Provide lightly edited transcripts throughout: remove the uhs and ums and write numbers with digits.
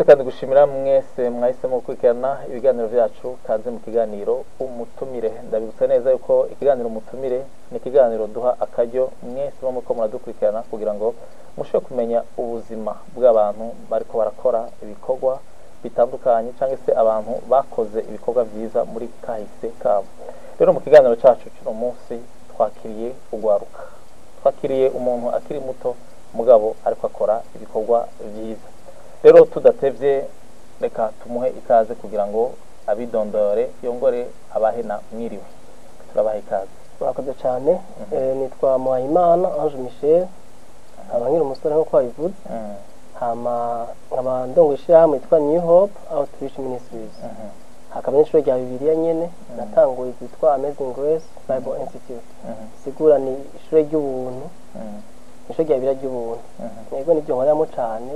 dufite kandi gushimira mwese mwahisemo gukurikirana ibiganiro byacu kaze mu kiganiro umutumire. Ndabibutsa neza yuko ikiganiro umutumire ni ikiganiro duha akaryo mwese muko muradukurikirana kugira ngo mushobore kumenya ubuzima bw'abantu bariko barakora ibikorwa bitandukanye cyangwa se abantu bakoze ibikorwa byiza muri kahise kabo. Rero mu kiganiro cyacu cy'uno munsi twakiriye ugwaruka, twakiriye umuntu akiri muto mugabo ariko akora ibikorwa byiza. Rero tudatevye reka tumuhe ikaze kugira ngo abidondore yongore abahena mwiriwe. Turabaha ikaze. Murakoze cyane. Nitwa Muhayimana Ange Michel, abanyiri umusore nko kwabivuze. Hama nkaba ndongoshira hamwe yitwa New Hope Outreach Ministries. Hakaba n'ishuri rya Bibiliya nyene natanguye yitwa Amazing Grace Bible Institute. Sigura ni ishuri ry'ubuntu. Ishuri rya Bibiliya ry'ubuntu. Nego nibyo nkoramo cyane.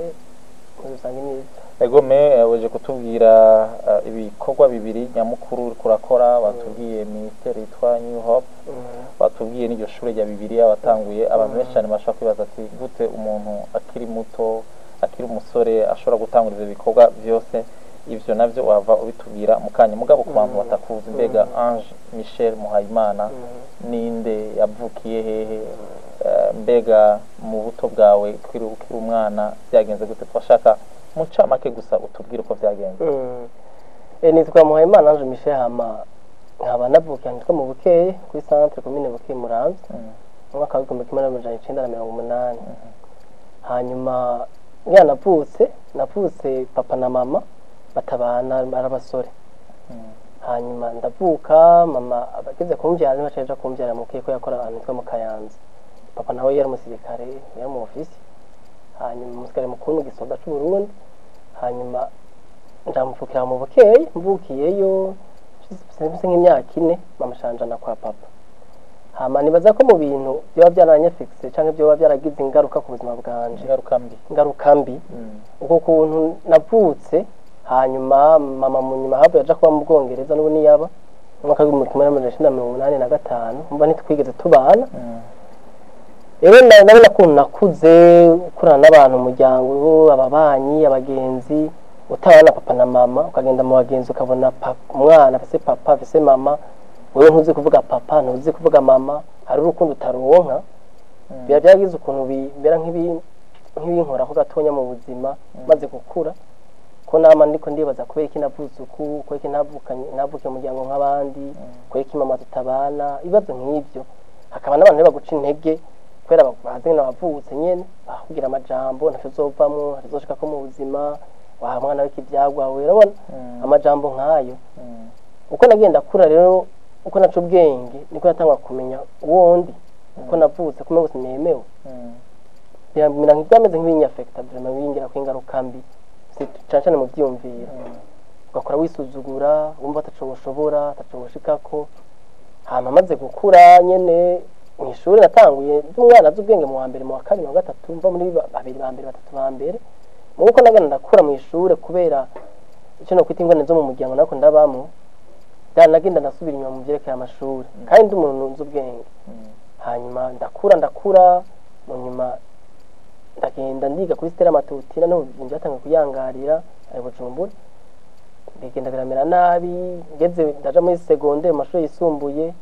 Egome waje kutubwira ibikorwa bibiri nyamukuru kurakora, batubwiye ministeri yitwa New Hope, batubwiye n'iryo shuri rya Bibiliya watanguye. Abantu benshi cyane bashaka kwibaza ati gute umuntu akiri muto akiri umusore ashobora gutangura ivyo bikorwa byose. Ivyo navyo wava ubitubwira mukanya mugabo ku bantu batakuzi, mbega Ange Michel Muhayimana ninde, yavukiye hehe, mbega mu buto bwawe ukiri umwana byagenze gute? Twashaka mu camake gusa utubwire uko byagenze. Nitwa Muhayimana Ange Michel, hama nkaba navukiye nitwa mu Bukeye kuri centre commune Bukeye Muramvya mu mwaka wa 1980. Hanyuma navutse papa na mama batabana arabasore. Hanyuma ndavuka mama abageze kumbyara niba caje kumbyara mu Bukeye ko yakora ahantu hitwa mu Kayanza. Papa nawe yari umusirikare, yari mu ofisi. Hanyuma umusirikare mukuru mu gisoda cy'u Burundi. Hanyuma ndamufukira mu Bukeye, mvukiyeyo sinzi nk'imyaka 4 mama shanjana kwa papa. Hama nibaza ko mu bintu byo byaranyafixe canke byo byaragize ingaruka ku buzima bwanje, ingaruka mbi uko kuntu navutse. Hanyuma mama mu nyuma habo yaje kuba mu Bwongereza n'ubu niyaba mu mwaka wa 1985 mba nitwigeze tubana. Rero nabona ko nakuze kurana n'abantu umuryango, ababanyi, abagenzi, utabana papa na mama, ukagenda mu bagenzi ukabona umwana afise papa afise mama, wewe ntuzi kuvuga papa ntuzi kuvuga mama, hari urukundo utaronka. Byagize ukuntu bibera nk'ibinkora ko gatonya mu buzima maze gukura, ko nama ndiko ndibaza kubera iki navuze uku, ko iki navuke mu muryango nk'abandi, ko iki mama tutabana, ibibazo nk'ibyo. Hakaba n'abantu baguca intege kubera bazi n'abavutse nyene bakugira amajambo ntaco zovamwo azoshika ko mu buzima wa mwana w'ikivyagwa we. Urabona amajambo nk'ayo. Uko nagenda kura rero, uko naco ubwenge niko natangwa kumenya uwondi, uko navutse kumwe gusa nemewe. Biramira nk'ibyameze nk'ibinyafecta vraiment bingira ko ingaruka mbi cyane mu byumvira. Ugakora wisuzugura, wumva ataco ushobora, ataco ushikako. Hama maze gukura nyene mu ishuri natanguye umwana azubwenge mu wa mbere mu wa kabiri mu wa gatatu, mva muri babiri ba mbere batatu ba mbere. Muko nagenda ndakura mu ishuri kubera icyo no kwita ingone zo mu muryango nako ndabamo. Nagenda nasubira inyuma mu byerekeye amashuri kandi ndi umuntu nzubwenge. Hanyuma ndakura mu nyuma ndagenda ndiga kuri Stella Matutina no njatanga kuyangarira ari Bujumbura. Bigenda biramera nabi, ngeze ndaja muri secondaire mu mashuri yisumbuye.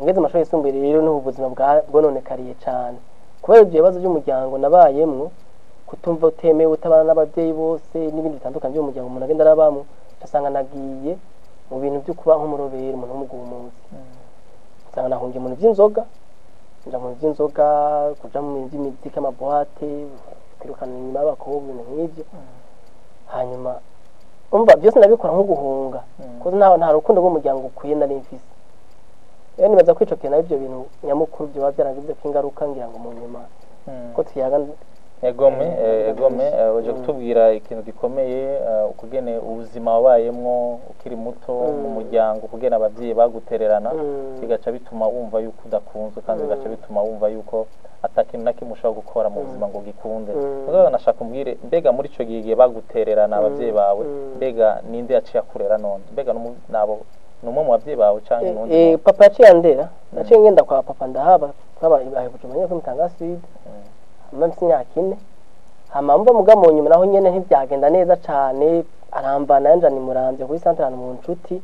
Ngeze amashuri yisumbuye rero no ubuzima bwononekariye cyane kubera ibyo bibazo by'umuryango nabayemwo, kutumva utemewe, utabana n'ababyeyi bose n'ibindi bitandukanye by'umuryango umuntu agenda arabamo. Ndasanga nagiye mu bintu byo kuba nk'umuroberi, umuntu w'umugumuzi. Ndasanga nahungiye mu by'inzoga, nja mu by'inzoga, kuja mu by'imiziki amaboate, kwirukana inyuma y'abakobwa n'ibyo. Hanyuma umva byose nabikora nko guhunga kuko nta rukundo rw'umuryango ukwiye nari mfise. Rero nibaza kwicokera ibyo bintu nyamukuru byo babyaragize ko ingaruka ngira ngo mu nyuma ko tuyaga. Egome uje kutubwira ikintu gikomeye, ukugene ubuzima wabayemwo ukiri muto mu muryango, ukugena abavyeyi bagutererana, bigaca bituma wumva yuko udakunzwe kandi bigaca bituma wumva yuko atakintu na kimwe ushobora gukora mu buzima ngo gikunde. Mugabo nashaka umbwire, mbega muri ico gihe bagutererana abavyeyi bawe, mbega ninde yaciye akurera none? Mbega nabo numwe mu bavyeyi bawe canke nundi? Papa yaciye andera, naciye ngenda kwa papa ndahaba, twaba Bujumbura ko mutanga Sud. Mfite imyaka 4. hama mva muga mu nyuma naho nyene ntibyagenda neza cane arambana yanjani Muramvya kuri centre ahantu mu nshuti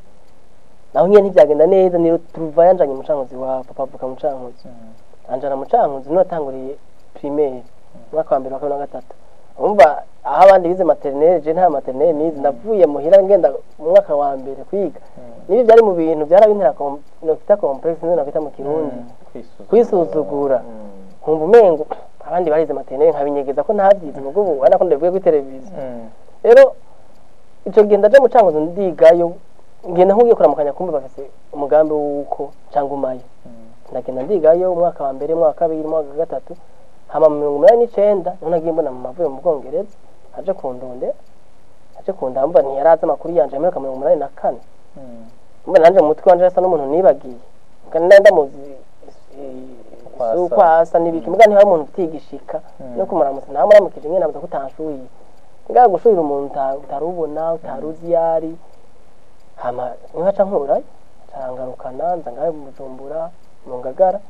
naho nyene ntibyagenda neza ni turuva yanjanye mu Cankuzi wa papa avuka mu Cankuzi anjana mu Cankuzi niho atanguriye primaire mwaka wa mbere wa kabiri na gatatu umva aho abandi bize maternelle je nta maternelle nize ndavuye muhira ngenda mu mwaka wa mbere kwiga nibi byari mu bintu byarabintera no kita complex no kita mu Kirundi kwisuzugura nkumva umengo abandi barize maternelle nkabinyegeza ko ntavyize ubwo ubu ana ko ndavuye kuri televiziyo rero ico genda je mu Cankuzi ndigayo ngenda nkugiye kuramukanya kumbe bafise umugambi wuko cyangwa umaye ndagenda ndigayo umwaka wa mbere mwaka wa kabiri mwaka wa gatatu hama mu 1989 nagiye mbona mu mavuye mu Bwongereza aje kundamba ntiyaraza amakuru yanje ameruka mu 1984 mbe nanje mu mutwe wanje asa n'umuntu nibagiye kandi ndamuzi ukwasa nibiki mbwa ntiha umuntu utigishika no kumuramusa nta muramukije nyene nabuza kutanshuye ngaga gushuira umuntu utarubona utaruzi yari hama nkaca nkura cangarukana nza ngaye mu Bujumbura mu Ngagara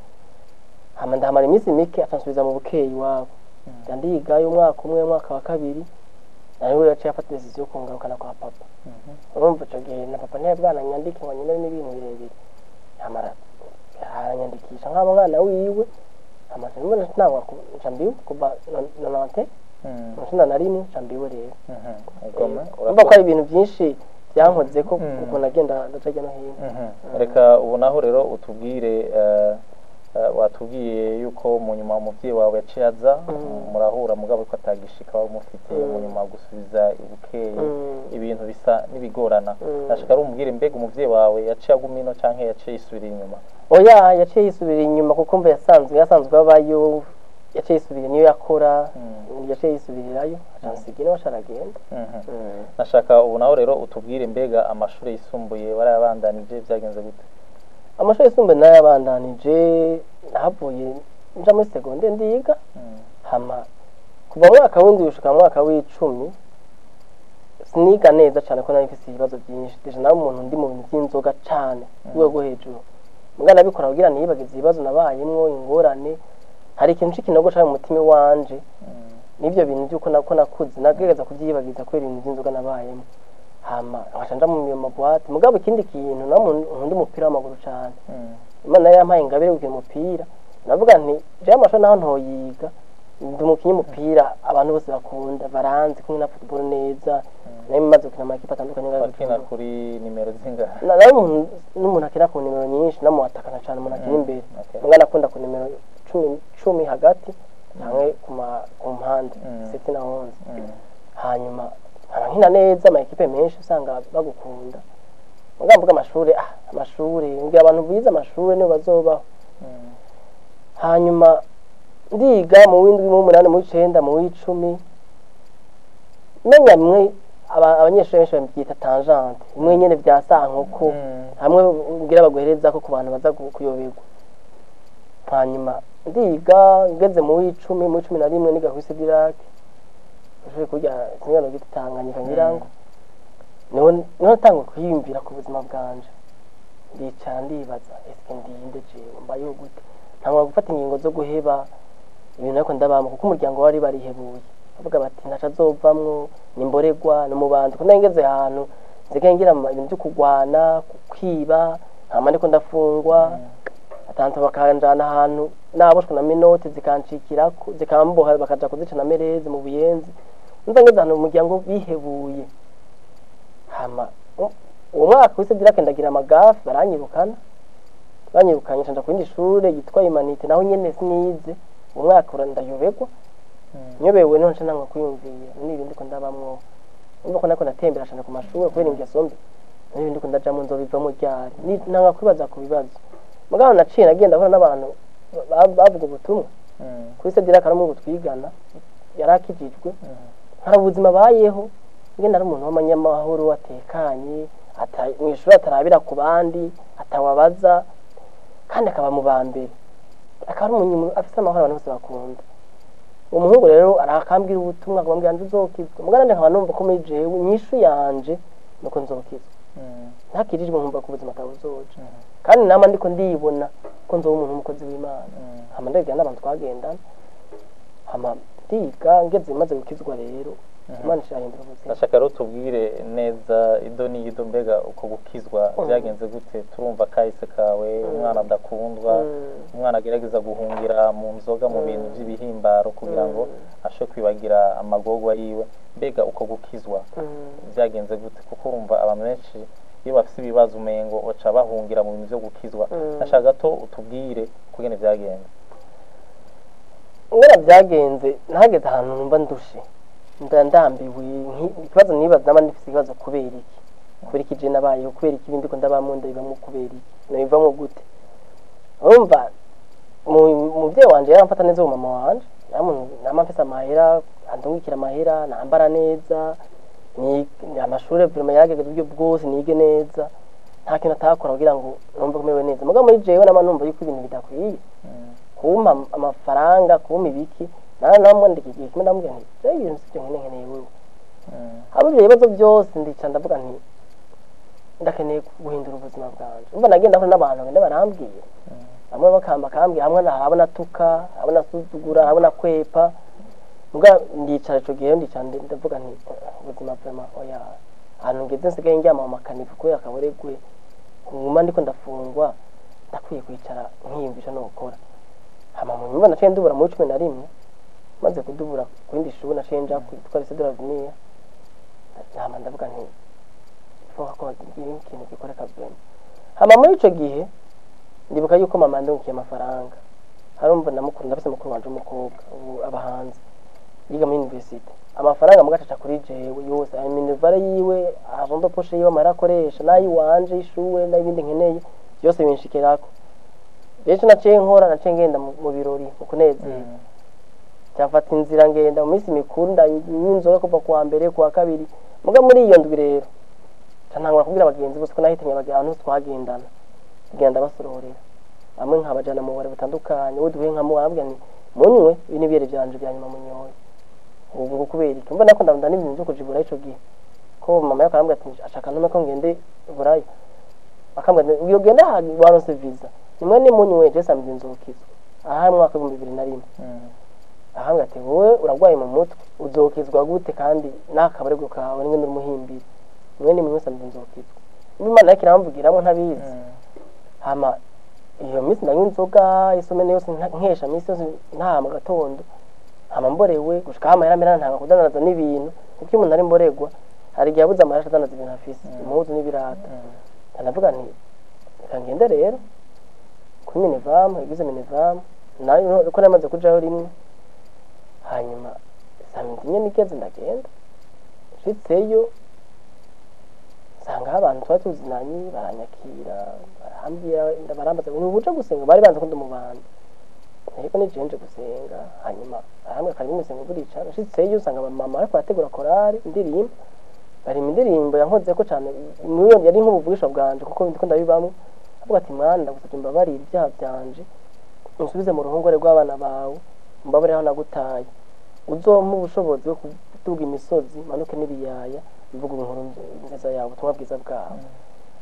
hama ndamara iminsi mike atansubiza mu Bukeyi wabo ndandigayo umwaka umwe mwaka wa kabiri nawe yaciye afata decision yo kungarukana kwa papa urumva ico gihe na papa ntiye bwana nyandike ngo nyine n'ibintu birebire hamara aranyandikisha nk'abo mwana wiwe hama mbona ntawa ncambiwe kuva nonante nshinda na rimwe ncambiwe rero urumva ko ari ibintu byinshi byankoze ko ukuntu agenda ndacajya no hino reka ubu naho rero utubwire watubwiye yuko mu nyuma umuvyeyi wawe yaciye aza murahura mugabo ko atagishika umufite mu nyuma gusubiza Bukeyi ibintu bisa nibigorana nashaka ari umubwire mbega umuvyeyi wawe yaciye agumino canke yaciye yisubira inyuma oya yaciye yisubira inyuma kuko mva yasanzwe abayo yaciye yisubira niyo yakora yaciye yisubirirayo atansigine washaragenda nashaka ubu naho rero utubwire mbega amashuri yisumbuye barayabandanije byagenze gute amashuri yisumbuye nayabandanije nahavuye nja muri seconde ndiga hama kuva mwaka w'indwi gushika mwaka w'icumi siniga neza cyane ko narifise ibibazo byinshi deje nawe umuntu ndi mu bintu by'inzoga cyane rwego hejuru mbwa nabikora kugira nibagize ibibazo nabayemwo ingorane hari ikintu c'ikinogo cyane mu mutima wanje nivyo bintu byuko nako nakuze nagereza kuvyibagiza kwera ibintu by'inzoga nabayemo hama nkacanja mu mabwate mugabo ikindi kintu namundi umupira w'amaguru cyane Imana yampaye ingabire gukina umupira navuga nti je amasho naho ntoyiga ndi umukinyi umupira abantu bose bakunda baranzi kumwe na football neza nayo maze gukina amakipe atandukanye ngakina kuri nimero zingahe nayo n'umuntu akina ku nimero nyinshi namuatakana cyane umuntu akina imbere ngana akunda ku nimero 10 hagati namwe ku mpande 7 na 11 hanyuma nkina neza amakipe menshi usanga bagukunda mugambuga amashuri ngira abantu bize amashuri nibo bazobaho hanyuma ndiga mu w'indwi mu 8 mu 9 mu 10 menya mwe abanyeshuri benshi babyita tangente imwe nyene byasankoko hamwe ngira baguhereza ko ku bantu baza kuyoberwa hanyuma ndiga ngeze mu 10 mu 11 niga kwise dirake uje kujya kimwe gitanganyika ngirango niho tango kwiyumvira ku buzima bwanje ndicara ndibaza eske ndinde je mbayo gute ntangwa gufata ingingo zo guheba ibintu ariko ndabama kuko umuryango wari barihebuye bavuga bati ntaca azovamwo nimboregwa no mubandi ko nangeze ahantu zikengira ibintu byo kugwana kwiba ntama ndiko ndafungwa atanto bakanjana ahantu naboshwe na minoti zikancikirako zikamboha bakaja kuzicana mereze mu buyenzi nzangeze ahantu umuryango bihebuye hama uwo mwaka wese dirake ndagira amagafu baranyirukanye canja ku yindi shure yitwa Imanite naho nyene sinize uwo mwaka ndayoberwa nyobewe none nanga kwiyumvira n'ibindi ko ndabamwo umva ko nako natembera cyane ku mashuri kubera ingeso mbi n'ibindi ko ndajamo nzobivamo ryari nanga kwibaza ku bibazo mugabo naciye nagenda ahora n'abantu bavuga ubutumwa kuri se dirake aramu gutwigana yarakijijwe hari ubuzima bayeho ngenda ari umuntu w'amanyamahoro watekanye mwishuri atarabira ku bandi atawabaza kandi akaba mu bambere akaba ari umuntu afite amahoro abantu bose bakunda uwo muhungu rero arakambwira ubutumwa akambwira nje uzokizwa mugana nkaba numva ko muri jewe nyishu yanje nuko nzokizwa ntakirijwe nkumva ku buzima atabuzoje kandi nama ndiko ndibona ko nzoba umuntu umukozi w'Imana hama ndagira n'abantu twagendana hama ndiga ngeze maze gukizwa rero Imana ishahindura ubuzima. ndashaka rero tubwire neza ido n'ido mbega uko gukizwa byagenze gute turumva kahise kawe umwana adakundwa umwana agerageza guhungira mu nzoga mu bintu by'ibihimbaro kugira ngo ashobore kwibagira amagorwa yiwe mbega uko gukizwa byagenze gute kuko urumva abantu benshi iyo bafite ibibazo umengo baca bahungira mu bintu byo gukizwa ndashaka gato utubwire kugene byagenze. Ngera byagenze ntageze ahantu numva ndushe ndambiwe ikibazo nibaza naba ndifite ikibazo kubera iki je nabayeho kubera iki ibindi ko ndabamunda bibamwe kubera iki nabivamwo gute urumva muvyeyi wanje yaramfata neza uwo mama wanje nama mfise amahera andungikira amahera nambara neza ni amashure vraiment yarageze uburyo bwose nige neza nta kintu atakora kugira ngo numve kumerewe neza mugabo muri jewe nama numva yuko ibintu bidakwiye kumpa amafaranga kumpa ibiki namwandika igihe kimwe ndamubwira nti je ibintu sivyo nkeneye wewe haba ibyo bibazo byose ndica ndavuga nti ndakeneye guhindura ubuzima bwanje umva nagenda aho n'abantu ngende barambwiye bamwe bakambira hamwe harabona tuka habona suzugura habona kwepa muga ndicara ico gihe ndavuga nti ubuzima vraiment oya ahantu ngeze nsigaye njyama mu makanifu kubera akaboregwe nguma ndiko ndafungwa ndakwiye kwicara nkiyumvisha no gukora hama mu nyuma naciye ndubura muri 11 maze kudubura kwindi shuri naciye nja kwitwa lycée de l'avenir hama ndavuga nti foka ko ikintu gikoreka vraiment hama muri ico gihe ndibuka yuko mama ndunkiye amafaranga harumva namukuru ndafise mukuru wanje umukobwa abahanze yiga muri university amafaranga mugacaca kuri jewe yose minervare yiwe avomba poshe yiwe amara akoresha nayi wanje ishuwe n'ibindi nkeneye byose binshikirako rero naciye nkora naciye ngenda mu birori mu kunezera cyafata inzira ngenda mu minsi mikuru ndanyinzoga kuva kuwa mbere kuwa kabiri muga muri iyo ndwi rero ntangura kubwira abagenzi bose ko nahitanye abantu twagendana tugenda basororera bamwe nkabajana mu bare butandukanye uduhe nka muwabwa ni munywe ibintu byere byanje byanyuma munyoye ubu kubera iki mbona ko ndabunda n'ibintu byo kujibura ico gihe ko mama yakarambwa ati ashaka nume ko ngende burayi akambwa iyo genda hagi waronse visa nimwe ni munywe je sambi nzokizwa aha mu mwaka 2021 ahanga ati wowe uragwaye mu mutwe uzokizwa gute kandi nakabarego kawe n'ingene urumuhimbira nimwe ni munywe sambi nzokizwa imana yakiramvugiramwe ntabizi hama iyo minsi ndanywa inzoga isomene yose nkesha minsi yose nta mu gatondo hama mborewe gushika hama yaramera ntanga kudanaza n'ibintu kuko umuntu ari mboregwa hari gihe abuza amaraso adanaza ibintu afise impuzu n'ibirata ndavuga nti kangende rero kuri Minevam igize Minevam nayo ko namaze kujaho rimwe hanyuma samedi nyene nigeze ndagenda shitseyo sanga abantu twatuzinanye baranyakira barambira ndabarambaza ngo uje gusenga bari banze ko ndumubanda ariko ni jenje gusenga hanyuma ahamwe kari musenga burica shitseyo usanga mama ariko ategura korari indirimbo bari indirimbo yankoze ko cyane niyo yari nk'ubuvugisho bwanje kuko ndiko ndabibamo avuga ati mwana gusabye imbabarira ibyaha byanje unsubize mu ruhongore rw'abana bawe mbabare aho nagutaye uzompa ubushobozi bwo kuduga imisozi manuke n'ibiyaya bivuga inkuru nziza yawe ubutumwa bwiza bwawe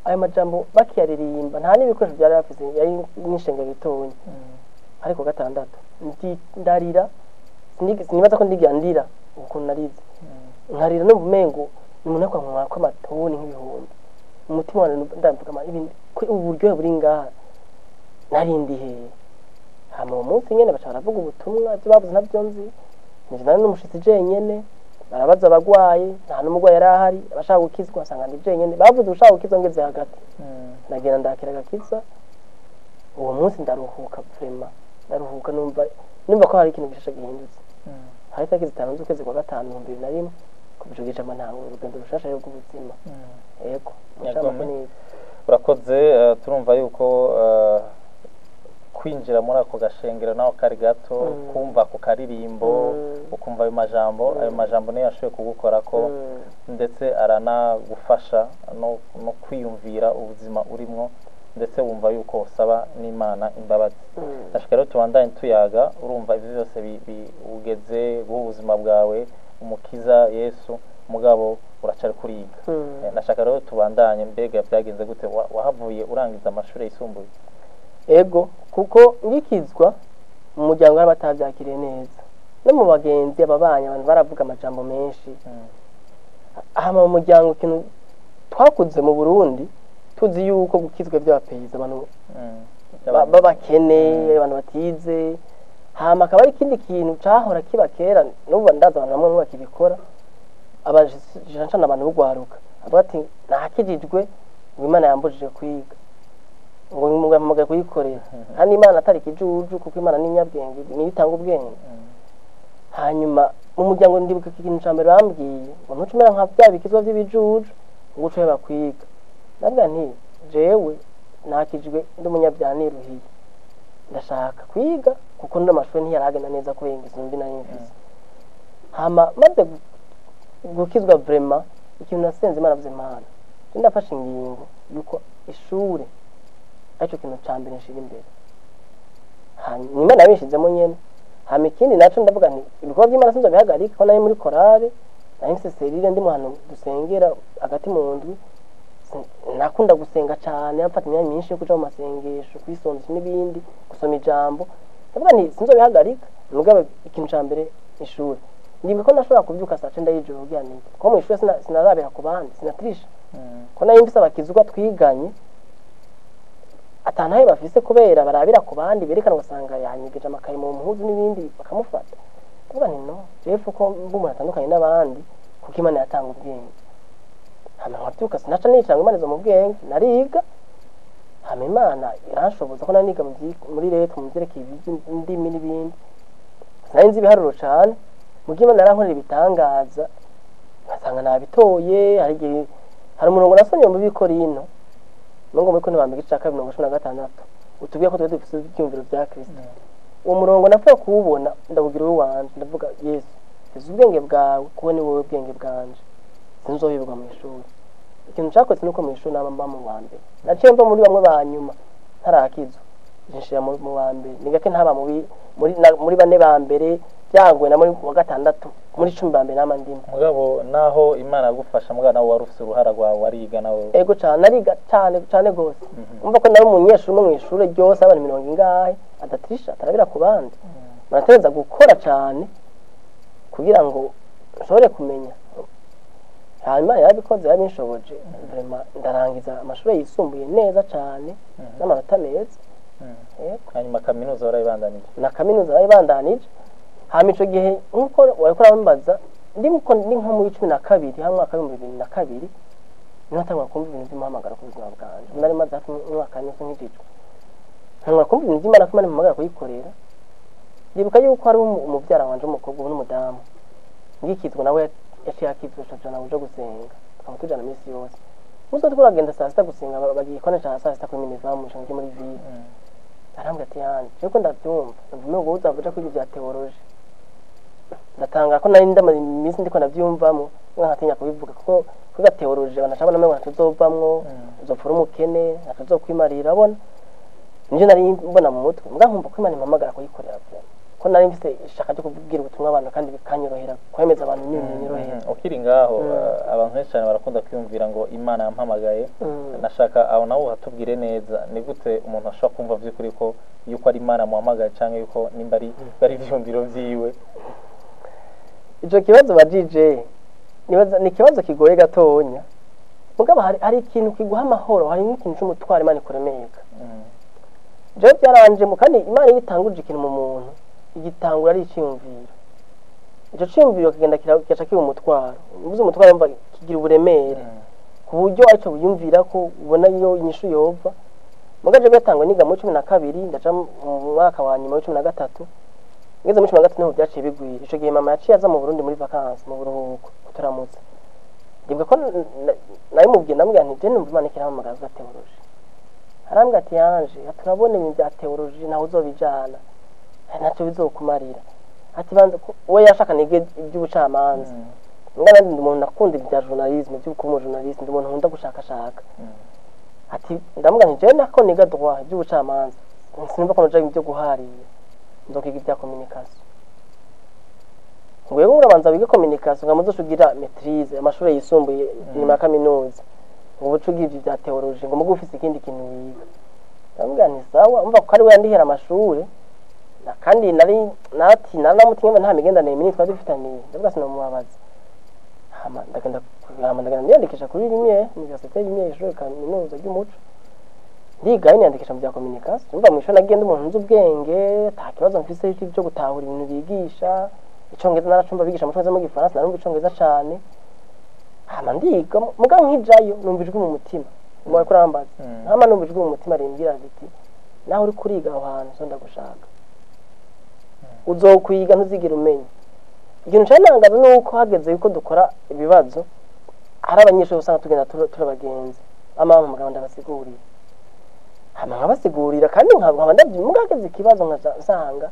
ayo majambo bakiyaririmba nta n'ibikoresho byari bafise yari n'ishenga ritonya ariko gatandatu ndarira sinibaza ko ndigira ndira ukuntu narize nkarira no bumengo umuntu akwankwa kw'amatoni nk'ibihumbi umutima wanjye ndamvuga ibindi uburyohe buri ngaha narindi he hama uwo munsi nyene baca baravuga ubutumwa ibyo bavuze ntabyo nzi nije nari n'umushitsi jenyene barabaza abagwaye nta n'umugwayi yari ahari abashaka gukizwa asanga ndi jenyene bavuze ushaka gukizwa ngeze hagati nagenda ndakira gakiza uwo munsi ndaruhuka vraiment ndaruhuka numva ko hari ikintu gishasha gihindutse hari tariki 5 z'ukwezi kwa gatanu 2001 kubijugisha amantango urugendo rushasha yo kubuzima yego urakoze turumva yuko kwinjira muri ako gashengero naho kari gato kumva ku karirimbo ukumva ayo majambo niyo yashoboye kugukora ko ndetse aranagufasha no kwiyumvira ubuzima urimo ndetse wumva yuko usaba n'Imana imbabazi ndashaka rero tubandanye tuyaga urumva ibyo byose ugeze ubuzima bwawe umukiza Yesu mugabo uracari kuriga ndashaka rero tubandanye mbega byagenze gute wahavuye urangiza amashuri yisumbuye ego kuko ngikizwa umuryango w'abatabyakiriye neza no mu bagenzi ababanyi abantu baravuga amajambo menshi hama mu muryango ikintu twakuze mu Burundi tuzi yuko gukizwa by'abapeyizi abantu babakene abantu batize hama akaba ari ikindi kintu cahora kiba kera n'ubu ndaza abantu bamwe bakibikora abajanshana abantu bugwaruka avuga ati nakijijwe ngo Imana yambujije kwiga ngo mugamuga kuyikorera kandi Imana atari kijuju kuko Imana ni nyabwenge ni itanga ubwenge hanyuma mu muryango ndibuka ikintu cyambere bambwiye ngo ntucumera nka bya bikizwa by'ibijuju ngo uce bakwiga nabwa nti jewe nakijwe ndi umunyabyaha niruhiye ndashaka kwiga kuko ndi amashuri ntiyaragenda neza kubera ingeso mbi nari mfise hama maze gukizwa vraiment ikintu nasenze Imana avuze Imana ndafashe ingingo yuko ishure aricyo kintu cyambere nshira imbere hanyuma Imana yabishizemo nyene hama ikindi naco ndavuga nti ibikorwa by'Imana sinzo bihagarika ko nayo muri korale nayo mseserire ndi mu hantu dusengera hagati mu ndwi nakunda gusenga cyane mfata imyanya myinshi yo kuja mu masengesho kwisonza n'ibindi gusoma ijambo ndavuga nti sinzo bihagarika mugabe ikintu cyambere ishuri ndibuka ko nashobora kubyuka saa 9 y'ijoro byanike ko mu ishuri sinarabera ku bandi sinatrisha ko nayo mbisa bakizwa twiganye atanaye bafise kubera barabira ku bandi berekana ugasanga yanyigeje amakaye mu mpuzu n'ibindi bakamufata ndavuga nti no jefu ko mbumura atandukanye n'abandi kuko Imana yatanga ubwenge hama nkabyuka sinaca nicanga Imana zo mu bwenge nariga hama Imana iranshoboza ko naniga muri leta mu byerekeye indimi n'ibindi sinari nzi ibiharuro cyane mu gihe Imana yarankorera ibitangaza ngasanga nabitoye hari umurongo nasomye mu Bikorino Mungu muri Korinto bambika icaka 16 utubwiye ko twe dufite ibyumviro bya Kristo uwo murongo napfuye kuwubona ndabugira uwanje ndavuga Yesu Yesu ubwenge bwawe kuko ni wowe ubwenge bwanje sinzoyibwa mu ishuri ikintu cyakoze nuko mu ishuri naba mu wa mbere naciye mva muri bamwe banyuma ntarakizo nshira mu wa mbere nigake ntaba muri bane ba mbere byangwe na muri wa gatandatu muri 10 ba mbere namandimo mugabo naho Imana yagufasha mugabo nawe warufise uruhara rwawe wariga nawe ego cyane ariga cyane gose umva ko nari umunyeshuri mu ishuri ryose abantu 70 ingahe adatrisha atarabira ku bandi baratereza gukora cyane kugira ngo ushobore kumenya hanyuma yarabikoze yabinshoboje vraiment ndarangiza amashuri yisumbuye neza cyane n'amanota meza hanyuma kaminuza warayibandanije na kaminuza warayibandanije hama ico gihe nkuko warikora bambaza ndi nko muri 12 hamwe mwaka 2022 niho tangwa kumva ibintu by'umuhamagara ku buzima bwanje nari maze hafi umwaka n'uko nkijijwe ntangwa kumva ibintu by'Imana ko Imana impamagara kuyikorera ndibuka yuko hari umubyara wanje umukobwa n'umudamu ngikizwa nawe yaciye akizwa cyane uje gusenga tukamutujana misi yose muzo turagenda saa 6 gusenga bagiye kone cyane saa 6 kuri minivamu nshinge muri ville arambwa ati yanje cyo ndabyumva mvume ngo uzavuja kwiga bya theology ndatanga ko nari ndamaze iminsi ndiko navyumvamo nkatinya kubivuga kuko kwiga theology banacabona mengo natuzovamwo uzopfura umukene natuzokwimarira abona nje nari mbona mu mutwe mbwa nkumva ko Imana impamagara kuyikorera ko nari mfite ishaka cyo kubwira ubutumwa abantu kandi bikanyorohera kwemeza abantu n'iminyorohera ukiri ngaho abantu benshi cyane barakunda kwiyumvira ngo Imana yampamagaye nashaka aho nawo hatubwire neza ni gute umuntu ashobora kumva vy'ukuri ko yuko ari Imana muhamagaye canke yuko nimba ari ivyumviro vyiwe ico kibazo bajije ni kibazo kigoye gatonya mugabo hari ikintu kiguha amahoro hari n'ikintu cy'umutwaro Imana ikuremeka je byaranje mu kandi Imana ibitanguje ikintu mu muntu igitangura ari icyumviro ico cyumviro kigenda kigaca kiba umutwaro ubuze umutwaro mva kigira uburemere ku buryo aricyo buyumvira ko ubona iyo inyishu yova mugaje gatangwa niga mu 12 ndaca mu mwaka wa nyuma wa 13 ngeze mu 13 niho byaciye bigwira ico gihe mama yaciye aza mu Burundi muri vacances mu buruhuko kuturamutse ndibwe ko nayi mubwiye ndamubwira nti je numva Imana ikiramamagara za theology arambwa ati yanje aturabone ibintu bya theology naho uzobijana ntacyo bizokumarira ati banza we yashaka nige iby'ubucamanza ngana ndi umuntu nakunda ibya journalisme by'uko journalist ndi umuntu nkunda gushakashaka ati ndamubwira nti je nako niga droit iby'ubucamanza sinumva ko naje ibyo guhariye nzokiga ibya communication ngwego urabanza wiga communication ngamuzoshugira maîtrise amashuri yisumbuye nyuma ya kaminuza ngo bucugi ibyo bya theology ngo mugufise ikindi kintu wiga ndamubwira nti sawa umva ko ari we yandihera amashuri kandi naramutinye nta migendanire minini twari dufitaniye ndavuga sinamubabaza ndagenda niyandikisha kuri rimwe universite rimwe ishuri kaminuza ry'umuco ndiga niyandikisha mu bya communication umva mu ishuri nagenda umuntu nzi ubwenge nta kibazo mfise cyo gutahura ibintu bigisha icongereza naracumva bigisha mu cyongereza mu gifaransa narumva icongereza cyane ndiga mugabo nkijayo numva ijwi mu mutima umwe kurambaza numva ijwi mu mutima rimbwira riti naho uri kuriga aho hantu so ndagushaka uzokwiga ntuzigira umenya ikintu cyanangaza nuko hageze yuko dukora ibibazo hari abanyeshuri usanga tugenda turabagenzi amama mugabo ndabasigurira nkabasigurira kandi nkaba ndabyimuga hageze ikibazo nkasanga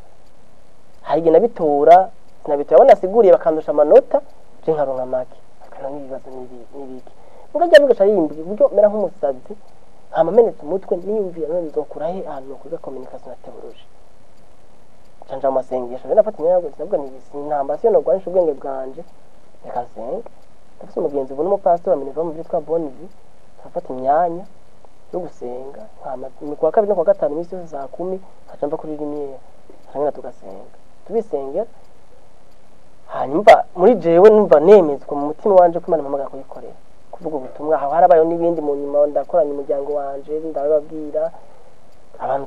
hari igihe nabitora sinabitora nasiguriye bakandusha amanota je nkaronka make akana n'ibibazo n'ibiki mugajya bigaca yimbye uburyo mera nk'umusazi nkamenetse umutwe niyumvira none nzokura he ahantu kwiga communication na theology canja amasengesho rero nafatanya yago sinabwo intambara siyo nogwanisha ubwenge bwanje reka nsenga ndafise umugenzi ubu n'umupastor amene mu byitwa Bonivi afata imyanya yo gusenga ni kwa kabiri no kwa gatanu imisi yose saa 10 hacamba kuri rimwe hanyuma tugasenga tubisengera hanyuma muri jewe numva nemezwa mu mutima wanje ko Imana mpamagara kuyikorera kuvuga ubutumwa aho harabayo n'ibindi mu nyuma ndakoranye umuryango wanje ndababwira abantu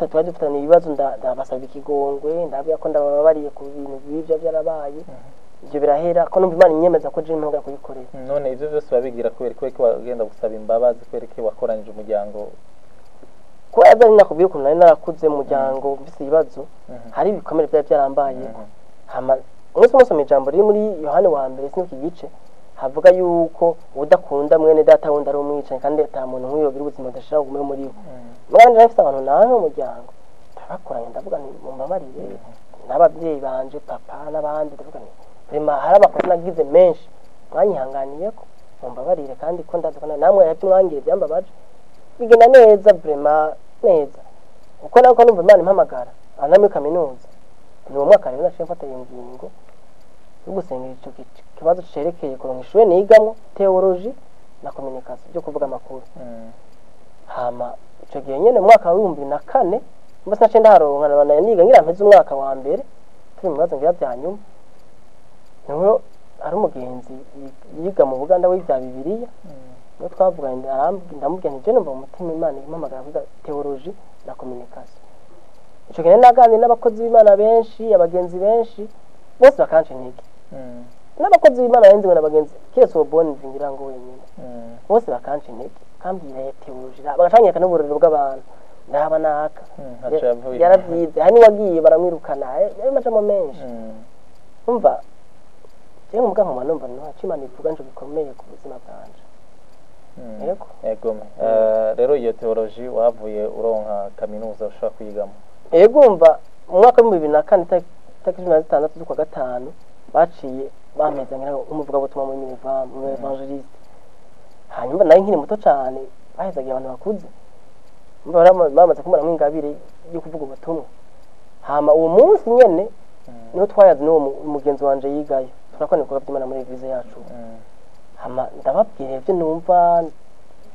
twari dufitanye ibibazo ndabasaba ikigongwe ndabwira ko ndababariye ku bintu bibyo byarabaye ibyo birahera ko numva Imana inyemeza ko je mpamagara kuyikorera none ivyo byose babigira ko wagenda gusaba imbabazi ko wakoranyije umuryango ko azari nakubwiye ukuntu nari narakuze mu muryango mfise ibibazo hari ibikomere byari byarambaye umunsi musoma ijambo riri muri Yohane wa mbere siniki gice havuga yuko udakunda mwene data wundi ari umwicanyi kandi ata muntu nk'uyo biri ubuzima budashira gume muri we mwanje nafite abantu nawe mu muryango tarakoranye ndavuga nti mumbabarire n'ababyeyi banje papa n'abandi ndavuga nti prima hari abakozi nagize menshi mwanyihanganiye ko mumbabarire kandi ko ndadukana namwe yaje mwangire byambabaje bigenda neza prima neza uko nako numva Imana impamagara anamwe kaminuza ni umwaka rero naciye mfata ingingo yo gusengera icyo kibazo cerekeye kuronka ishure nigamwo theology na communication byo kuvuga amakuru hama icyo gihe nyene mwaka wa 2004 mbese naciye ndaharonka nabana niga ngira mpeze umwaka wa mbere turi mu bibazo ngira bya nyuma niho ari umugenzi yiga mu Buganda w'ibya Bibiliya no twavuganye ndamubwira nti je numva mu mutima Imana impamagara kuvuga theology na communication icyo gihe naganiriye n'abakozi b'Imana benshi abagenzi benshi bose bakanje intege n'abakozi b'Imana benzi n'abagenzi kiretse uwo Bonivi ngira ngo wenyine bose bakanje intege kambwira theology bagashanyeka n'uburero bw'abantu ndaba naka yarabyize hani wagiye baramwirukana yari majamo menshi umva je nk'umuganga nkoma numva no Imana ivuga nje bikomeye ku buzima bwanje yego rero iyo theology wavuye uronka kaminuza ushaka kuyigamo yego umva mu mwaka wa 2004 tariki 16 z'ukwa gatanu baciye bamezanira umuvuga butumwa muri Minevam mu evangeliste hanyuma nayo nkiri muto cyane bahezagiye abantu bakuze bamaze kumara mw'ingabire yo kuvuga ubutumwa hama uwo munsi nyene niho twayaze n'uwo mugenzi wanje yigayo turakora ibikorwa by'Imana muri eglise yacu hama ndababwira ivyo numva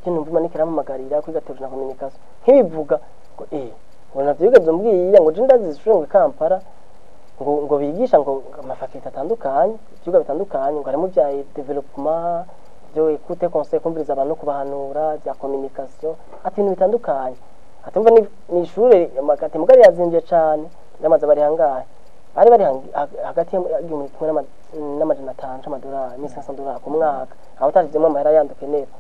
Imana ikirampamagarira kwiga theology na communication nkibivuga ngo ubona vyigeze umbwiye ngo je ndazishure ngo Kampala ngo bigisha ngo amafakete atandukanye ibyuga bitandukanye ngo harimo bya development byo écoute conseil kumviriza abantu kubahanura bya communication ati ibintu bitandukanye atumva ni ishure makati mugari yazinje cyane yamaze bari hangaye bari hagati y'igihumbi kimwe n'amajana 500 $500 $500 ku mwaka aho utashizemo amahera yanduke neza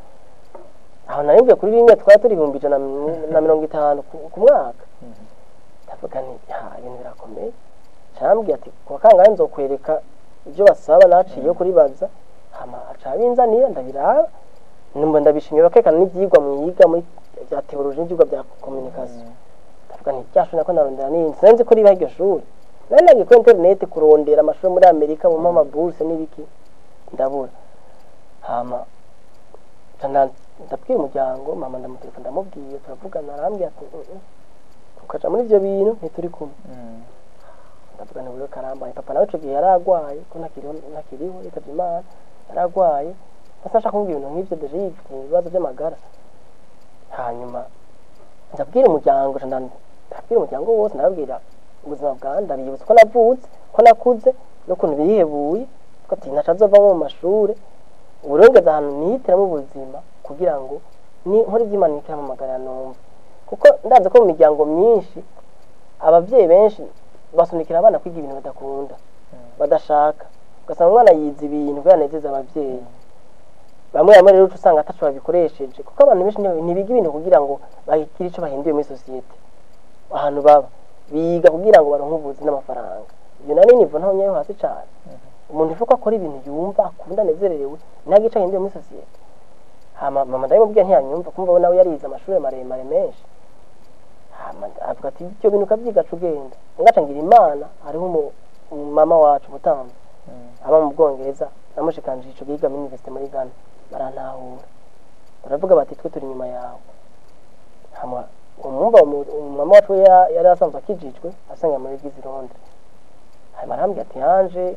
aho narimbuye kuri rimwe twari turi 150 ku mwaka ndavuga nti ibintu birakomeye cyambwiye ati kwa kangahe nzokwereka ibyo basaba naciye kuri baza hama acabinzanira ndabiraba numva ndabishimye bakekana n'ibyigwa mwiga muri bya theology n'ibyigwa bya communication ndavuga nti cyasho nako narondera ni sinzi kuri bahiryo shuri nari nagiye ku internet kurondera amashuri muri Amerika mu mama bourse n'ibiki ndabura hama ndabwira umuryango mama ndamutelefona ndamubwiye turavugana arambwira ati ukaja muri ibyo bintu ntituri kumwe ndavuga ni wewe karambaye papa nawe cyo gihe yaragwaye ko nakiriho yitabye Imana yaragwaye basa kumubwira ibintu nk'ibyo deje yifite ibibazo by'amagara hanyuma ndabwira umuryango wose ndababwira ubuzima bwanjye ndabibutsa ko navutse ko nakuze n'ukuntu bihebuye ko ati ntaca azovamo mu mashuri ubu rero ngeze ahantu nihitiramo ubuzima kugira ngo nkore iby'Imana ikampamagara numva kuko ndazi ko mu miryango myinshi ababyeyi benshi basunikira abana kwiga ibintu badakunda badashaka ugasanga umwana yize ibintu kugira anezeze ababyeyi bamwe rero usanga ataco babikoresheje kuko abantu benshi ntibiga ibintu kugira ngo bagire ico bahinduye muri societe ahantu baba biga kugira ngo baronke ubuzi n'amafaranga iyo nani nivo ntaho nyayo hasi cyane umuntu ifuko akora ibintu yumva akunda anezererewe ntagica ahinduye muri societe mama ndabimubwiye ntiyanyumva kumva nawe yarize amashuri maremare menshi avuga ati ibyo bintu ukabyigaca ugenda ngaca ngira Imana hariho mama wacu Mutamba aba mu Bwongereza namushikanje ico giga muri university muri Ghana barantahura baravuga bati twe turi nyuma yawe hamwa umumba mama wacu yari asanzwe akijijwe asanga muri Londres hanyuma arambwira ati hanje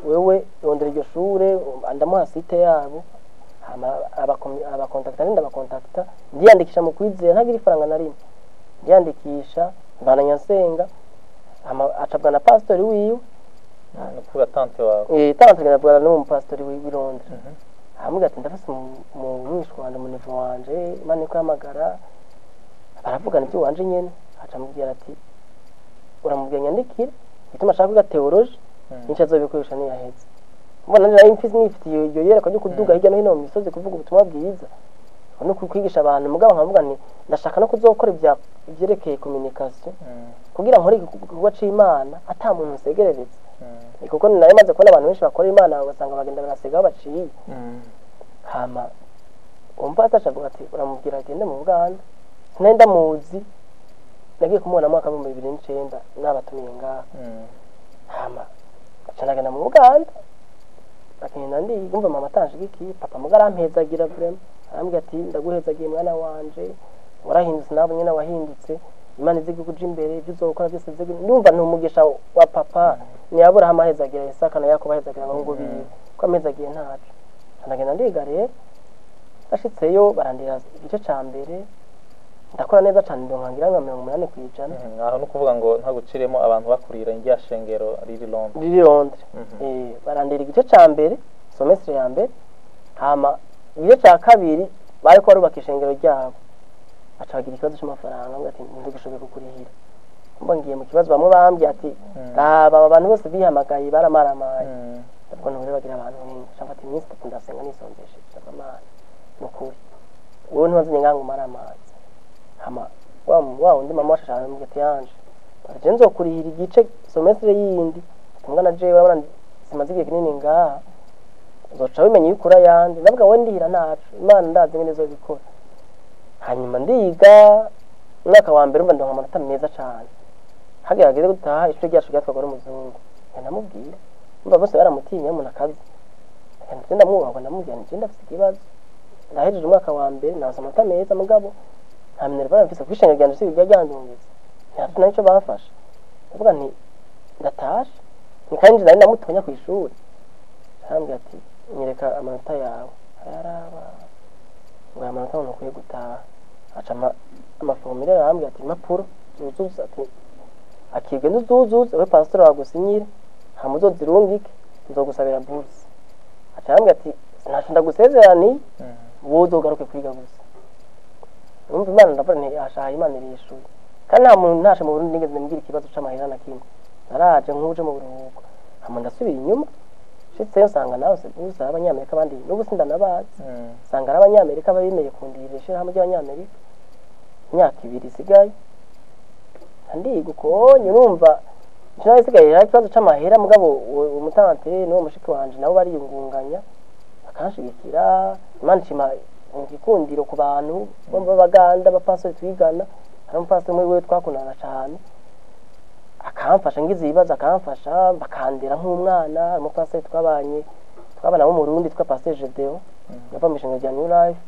wewe rondera iryo shure ndamuha site yabo abakontakta ndabakontakta ndiyandikisha mu kwizera ntagira ifaranga na rimwe ndiyandikisha mbananya nsenga acabwa na pastori wiwe kuri tante wawe tante ngabwara no pastori wiwe Londres hamwe ati ndafase mu mwishwanda mu nivo wanje Imana ko yamagara baravugana ibyo wanje nyene acamubwira ati uramubwira nyandikire bituma ashaka kwiga theology n'icyo azobikoresha niyaheze mbona nari nifitiye iyo yereka ryo kuduga hirya no hino mu misozi kuvuga ubutumwa bwiza no kwigisha abantu mugabo nkavuga nti ndashaka no kuzokora ibyerekeye communication kugira nkore igikorwa c'Imana ata muntu usegerereza kuko nari maze kubona abantu benshi bakora Imana ugasanga bagenda barasega aho baciye hama umpata acavuga ati uramubwira agende mu Buganda sinenda muzi nagiye kumubona mu mwaka wa 2009 n'abatumiye ngaha hama canagenda mu Buganda akenda ndi umva mama tanje giki papa mugara ampezagira vraiment arambwira ati ndaguhezagiye mwana wanje warahindutse nabo nyina wahindutse Imana izigi kuja imbere ibyo uzokora byose zigi ndumva ntumugisha wa papa ni abura hamahezagira Isaka na Yakobo bahezagira abahungu biwe ko amezagiye ntacu canagenda ndiga rero ashitseyo barandira igice ca mbere ndakora neza cyane ndonkangira nka 80% aho no kuvuga ngo ntaguciremo abantu bakurira ingiya shengero riri Londres barandira igice ca mbere semestre ya mbere hama igice ca kabiri bari ko barubaka ishengero ryabo acagira ikibazo cy'amafaranga ngo ati ndigushoboye kukurihira mba ngiye mu kibazo bamwe bambye ati aba abantu bose bihamagaye baramaramaye ubwo none bagira abantu benshi cyangwa ati minsi ndasenga nisonzeshe cyamana nukuri wowe ntwazanye ngango maramaye hama wa undi mama washashana mu gati yanje aje nzokurihira igice semestre yindi tungana je urabona simaze igihe kinini ngaha uzoca wimenya yukura yandi navuga we ndihira nacu Imana ndazi ngene zo bikora hanyuma ndiga mwaka wa mbere mba ndonka amanota meza cyane hagerageze gutaha ishuri ryacu ryatwaga n'umuzungu namubwira mba bose baramutinya mu nakazi kandi ndamwubahwa ndamubwira nje ndafite ikibazo ndahejeje umwaka wa mbere naza amanota meza mugabo nta minerva mfise kwishenga ryanje si bijya ryandungiza ntacyo naco bafasha uvuga nti ndatashe nikanje nari namutonya ku ishuri arambwira ati nyereka amanota yawe araraba ngo amanota umuntu ukwiye gutaha aca amafomire arambwira ati impapuro zuzuza ati akibwe ntuzuzuze we pastor wagusinyira hamuzozirungike nzogusabira buruse aca arambwira ati ntacyo ndagusezerani wozogaruke kwiga gusa umva Imana ndavuga nti ashaha Imana irishuye kandi nta muntu ntashe mu Burundi nigeze mbwira ikibazo c'amahera na kimwe naraje nkuje mu buruhuko hama ndasubira inyuma shitseyo nsanga nawe se abanyamerika abandi n'ubu sindanabazi nsanga ari abanyamerika babimeye kundira ishirahamwe ry'abanyamerika imyaka 2 isigaye ndiga uko nyumva cyane isigaye hari ikibazo c'amahera mugabo umutante n'uwo mushiki wanje nabo bariyungunganya akanshigikira Imana cima ngikundiro ku bantu b'abaganda bapastori twigana hari umupastori muri we twakundana cyane akamfasha ngize ibibazo akamfasha bakandera nk'umwana umupastori twabana bo mu Burundi twa Pasteur Gedeo yava mu ishinga rya New Life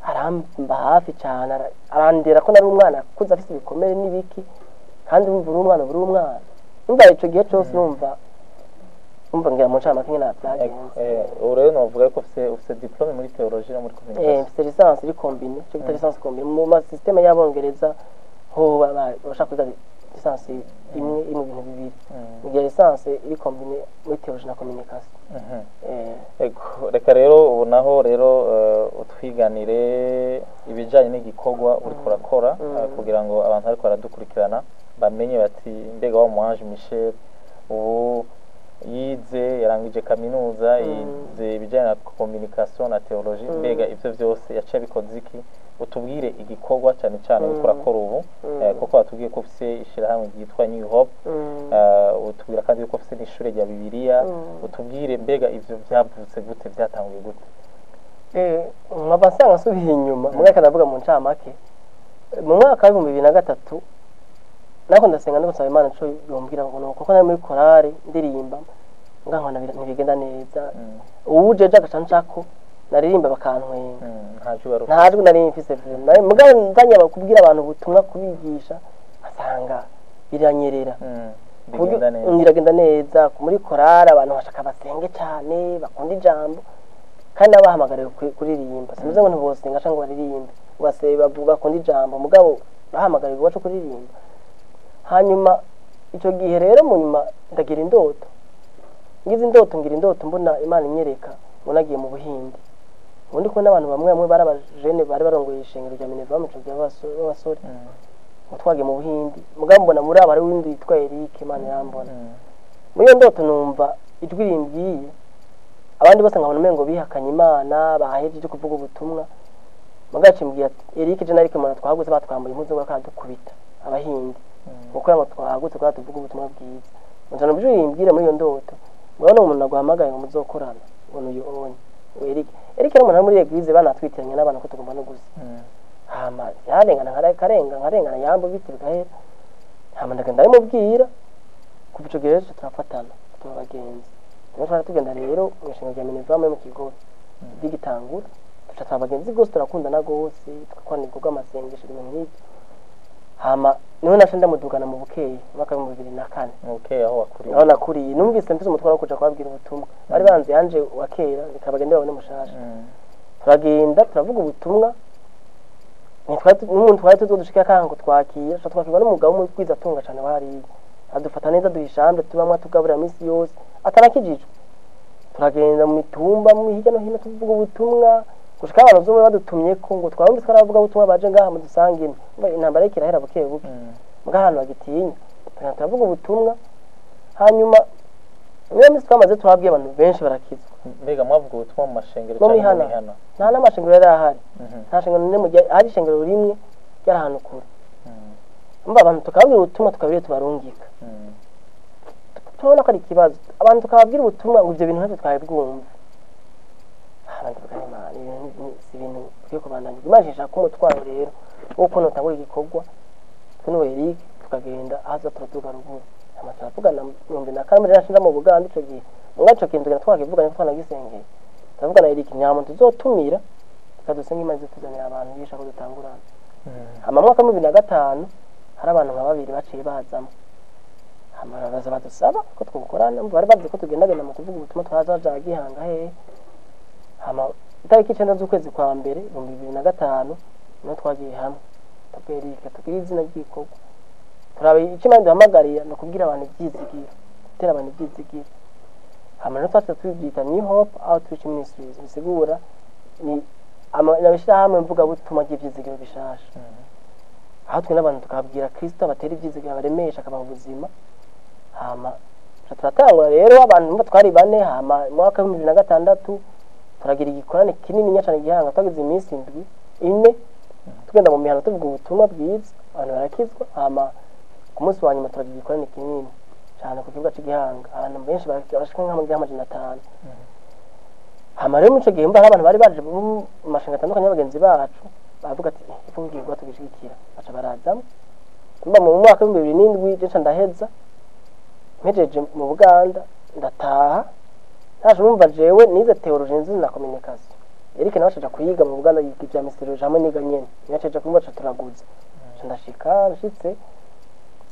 aramba hafi cyane arandera ko nari umwana kuza afite ibikomere n'ibiki kandi buri umwana umva ico gihe cyose numva ngira mu cama kinga byagenze urebe no vuga ko ufite diplome muri theologie no muri communication mfite licence iri combine cyo bita licence combine mu systeme y'abongereza ho bashaka kwiga lisansi imwe iri mu bintu bibiri ngira lisansi iri kombine muri theologie na communication reka rero ubu naho rero utwiganire ibijanye n'igikorwa uriko urakora kugira ngo abantu ariko baradukurikirana bamenye bati mbega wa Muhanji Michel ubu yize yarangije kaminuza yize ibijanye na communication na theologie mbega ivyo vyose yaciye bikoze iki utubwire igikorwa cyane cyane uriko urakora ubu kuko watubwiye ko ufise ishirahamwe ryitwa New Hope utubwira kandi ko ufise n'ishure rya Bibiliya utubwire mbega ivyo vyavutse gute vyatanguye gute nkaba nsanga nsubiye inyuma mwaka navuga mu ncamake mu mwaka wa 2003 nako ndasenga ndiko nsaba Imana cyo yombwira ngo nuko nari muri korale ndirimba ngankana ntibigenda neza uwujeje agacancako naririmba bakantwenga ntajwe nari mfise nari mugabo ndanya bakubwira abantu ubutumwa kubigisha asanga biranyerera biragenda neza muri korale abantu bashaka basenge cyane bakunda ijambo kandi abahamagariye kuririmba simuze ngo ntibosenga cyangwa baririmbe base bavuga kundi ijambo mugabo bahamagariye wacu kuririmba hanyuma icyo gihe rero mu nyuma ndagira indoto ngira indoto mbona Imana inyereka ngo nagiye mu Buhindi ubundi ko n'abantu bamwe barabajene bari barongoye ishengero rya Minerva mu cyo y'abasore twagiye mu Buhindi mugabo mbona muri abari windi yitwa Eric Imana yambona muri iyo ndoto numva ijwi rimbwiye abandi bose nkabona umengo bihakanye Imana bahejeje kuvuga ubutumwa magaci mbwiye Eric je nariko mana twahagutse batwambaye impuzu ngo akadukubita abahindi kuko ngo twahagutse ko tuvuga ubutumwa bwiza njana byo yimbwira muri iyo ndoto mubona umuntu aguhamagaye ngo muzokorana ngo uyu onye Eric rero umuntu muri eglise banatwitiranye n'abantu ko tugomba no gusa hama yarengana nkarengana yambo biti bigahera hama ndagenda ndamubwira kuva ico gihe turafatana tubagenzi Nashaka tugenda rero mwishingiro rya Minerva mu kigo digitangura tuca abagenzi gose turakundana gose tukakwana ibikorwa amasengesho ibintu nk'ibyo hama niho naje ndamudugana mu Bukeye mwaka wa 2004 mu Bukeye aho wakuriye aho nakuriye numvise mfise umutwaro kuja kwabwira ubutumwa bari banze yanje wa kera bikabagende babone mushasha turagenda turavuga ubutumwa n'umuntu twari tuzodushika kango twakiye twakirwa n'umugabo mu kwiza tunga cyane wari adufata neza duhishambe tubamwa tugabura misi yose atarakijijwe turagenda mu mitumba mu hirya no hino tuvuga ubutumwa gushika abantu zo badutumye ko ngo twabumvise karavuga ubutumwa baje ngaha mu dusangine intambara y'ikirahera Bukeye buke mugahano bagitinya turavuga ubutumwa hanyuma niyo misi twamaze turabwiye abantu benshi barakizwa mbega mwavuga ubutumwa mu mashengero cyane mu mihana nta n'amashengero yari ahari nta shengero ne mu gihe hari ishengero rimwe ryari ahantu kure mba abantu tukabwira ubutumwa tukabire tubarungika tubona ko ari ikibazo abantu tukababwira ubutumwa ngo ibyo bintu ntacyo twabibwumva abantu bakayimana si ibintu byo kubandanya imajisha ko umutwaro rero uko notangura igikorwa tuno Eric tukagenda aza turatuga ruguru amatara tuvugana mu 2004 muri nashinda mu Buganda ico gihe mwaco kintu gana twakivugana twanagisengeye tuvugana Eric nyamuntu tuzotumira tukadusenga imaze tuzanira abantu bisha ko dutangurana hama mwaka wa 2005 hari abantu nka babiri baciye bazamo amaraza badusaba ko twokorana bari bazi ko tugendagenda mu kuvuga ubutumwa twazaja gihanga he hama itariki 9 z'ukwezi kwa mbere 2005 no twagiye hamwe tuberika tugira izina ry'igikorwa turabe ikimandi hamagariya no kubwira abantu ibyizigiro gutera abantu ibyizigiro hama no twatse tubyita New Hope Outreach Ministries bisigura ni nabishira hamwe mvuga butuma ry'ibyizigiro bishasha aho twe n'abantu tukabwira Kristo abatera ibyizigiro baremesha akabaho ubuzima hama turatangura rero abantu twari bane hama mwaka wa 2006 turagira igikorane kinini nyacane gihanga twagize iminsi 4 tugenda mu mihano tuvuga ubutumwa bwiza abantu barakizwa hama ku munsi wa nyuma turagira igikorane kinini cyane ku kibuga cy'igihanga abantu benshi barashika nka mu 500 hama rero muco gihe mba abantu bari baje mu mashinga atandukanye y'abagenzi bacu bavuga ati ifungirwa tugishikira aca barazamo mba mu mwaka wa 2007 je ndaheza mpejeje mu Buganda ndataha ntaje numva jewe nize theologie nzi na communication Eric nawe acaja kuyiga mu Buganda yiga ibya mysterology hamwe niga nyene yacaje kumbaca turaguza ndashika nshitse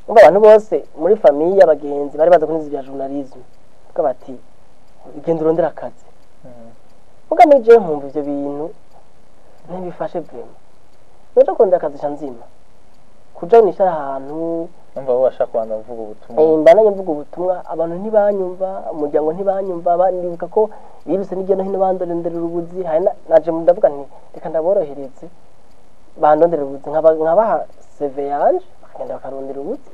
umva abantu bose muri famille abagenzi bari baza kuniza ibya journalisme kuko bati igenda urondera akazi muga mije nkumva ivyo bintu ntibifashe vraiment noje kondera akazi canzima kuja nishara ahantu numva bo bashaka kubanza kuvuga ubutumwa mbana mvuga ubutumwa abantu ntibanyumva umuryango ntibanyumva bandibuka ko biruse n'ijya no hino bandonderera ubuzi hari naje ndavuga nti reka ndaborohereze bandonderera ubuzi nkabaha CV yanje bakagenda bakarondera ubuzi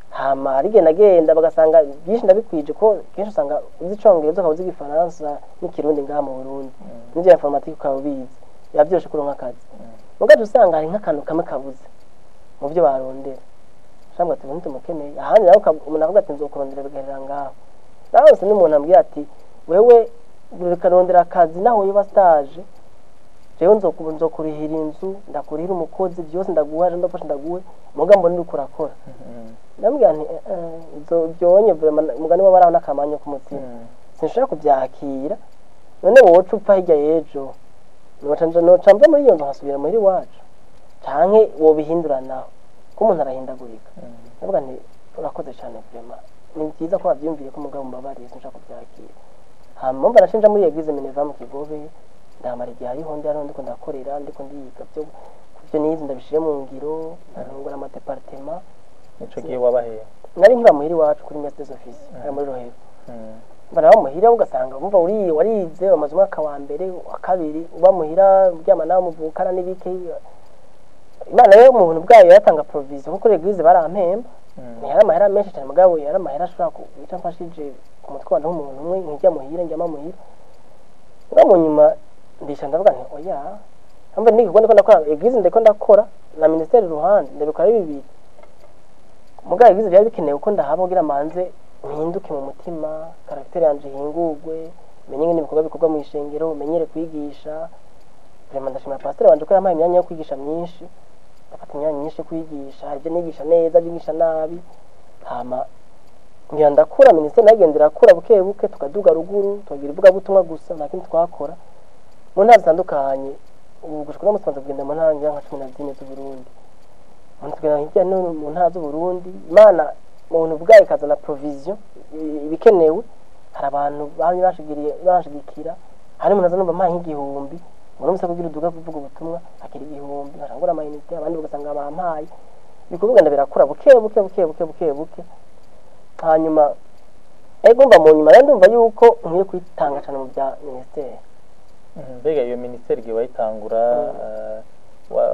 hama rigenda bagasanga byinshi ndabikwije ko kenshi usanga uzi icongereza ukabuzi igifaransa n'ikirundi ngaha mu Burundi n'ibya informatique ukaba ubizi yabyoshe kuronka akazi mugaje usanga hari nk'akantu kamwe kabuze mu byo barondera shambwa ati umuntu mukeneye ahandi nawe umuntu avuga ati nzokurondera bigarira ngaho nawe se n'umuntu ambwiye ati wewe ukarondera akazi naho yoba stage jewe nzokurihira inzu ndakurihira umukozi byose ndaguha ndafasha ndaguhe mugambo ndi kurakora ndambwira nti byonye mugani wabaraho n'akamanyo k'umutima sinshaka kubyakira none wowe upfa hirya y'ejo nocamva muri iyo nzu nkasubira muri wacu canke wobihinduranaho ko umuntu arahindagurika ndavuga nti urakoze cyane vraiment ni byiza ko wabyumviye ko umugabo mbabariye sinshaka kubyakira hama mba nashinja muri Eglise Minerva mu Kigobe ndamara igihe hariho ndi hano ndiko ndakorera ndiko ndiga byo nize ndabishire mu ngiro narongora amadepartement nico gihe wabahe nari nkiba muhiri wacu kuri Masters Office ari muri Rohero bana muhira ugasanga umva warize amazu mwaka wa mbere wa kabiri uba muhira byama nawe muvukana n'ibike Imana yo mu buntu bwayo yatanga provision kuko Eglise barampemba yari amahera menshi cyane mugabo yari amahera ashobora kubica mfashije ku mutwe wa umuntu umwe nkijya muhira njya muhira ngo nyuma ndisha ndavuga nti oya ambe ndiko ndakora Eglise ndiko ndakora na ministeri ruhande ndabikora bibiri mugabo Eglise byari bikenewe uko ndahaba kugira manze mpinduke mu mutima karaktere yanje hingurwe menye ngene bikorwa mu ishengero menyere kwigisha vraiment ndashimira pastor wanje ko yampaye imyanya yo kwigisha myinshi afata imyanya myinshi kwigisha hari byo nigisha neza bigisha nabi hama ngira ndakura ministeri nagendera kura buke buke tukaduga ruguru tugira ivuga butumwa gusa nta kintu twakora mu ntara zitandukanye ubu gushikura musanze kugenda mu ntara nka 14 z'u Burundi tugenda hirya no mu ntara z'u Burundi Imana mu buntu bwayo ikazana provision ibikenewe hari abantu bashigikira hari umuntu azanumva mpaye nk'igihumbi umuntu musa kugira uduga kuvuga ubutumwa akiri igihumbi arangura amayinite abandi bagasanga bampaye bikuvuga ndabirakura buke hanyuma egomba mu nyuma rero ndumva yuko nkwiye kwitanga cyane mu bya ministeri mbega iyo ministeri giye bayitangura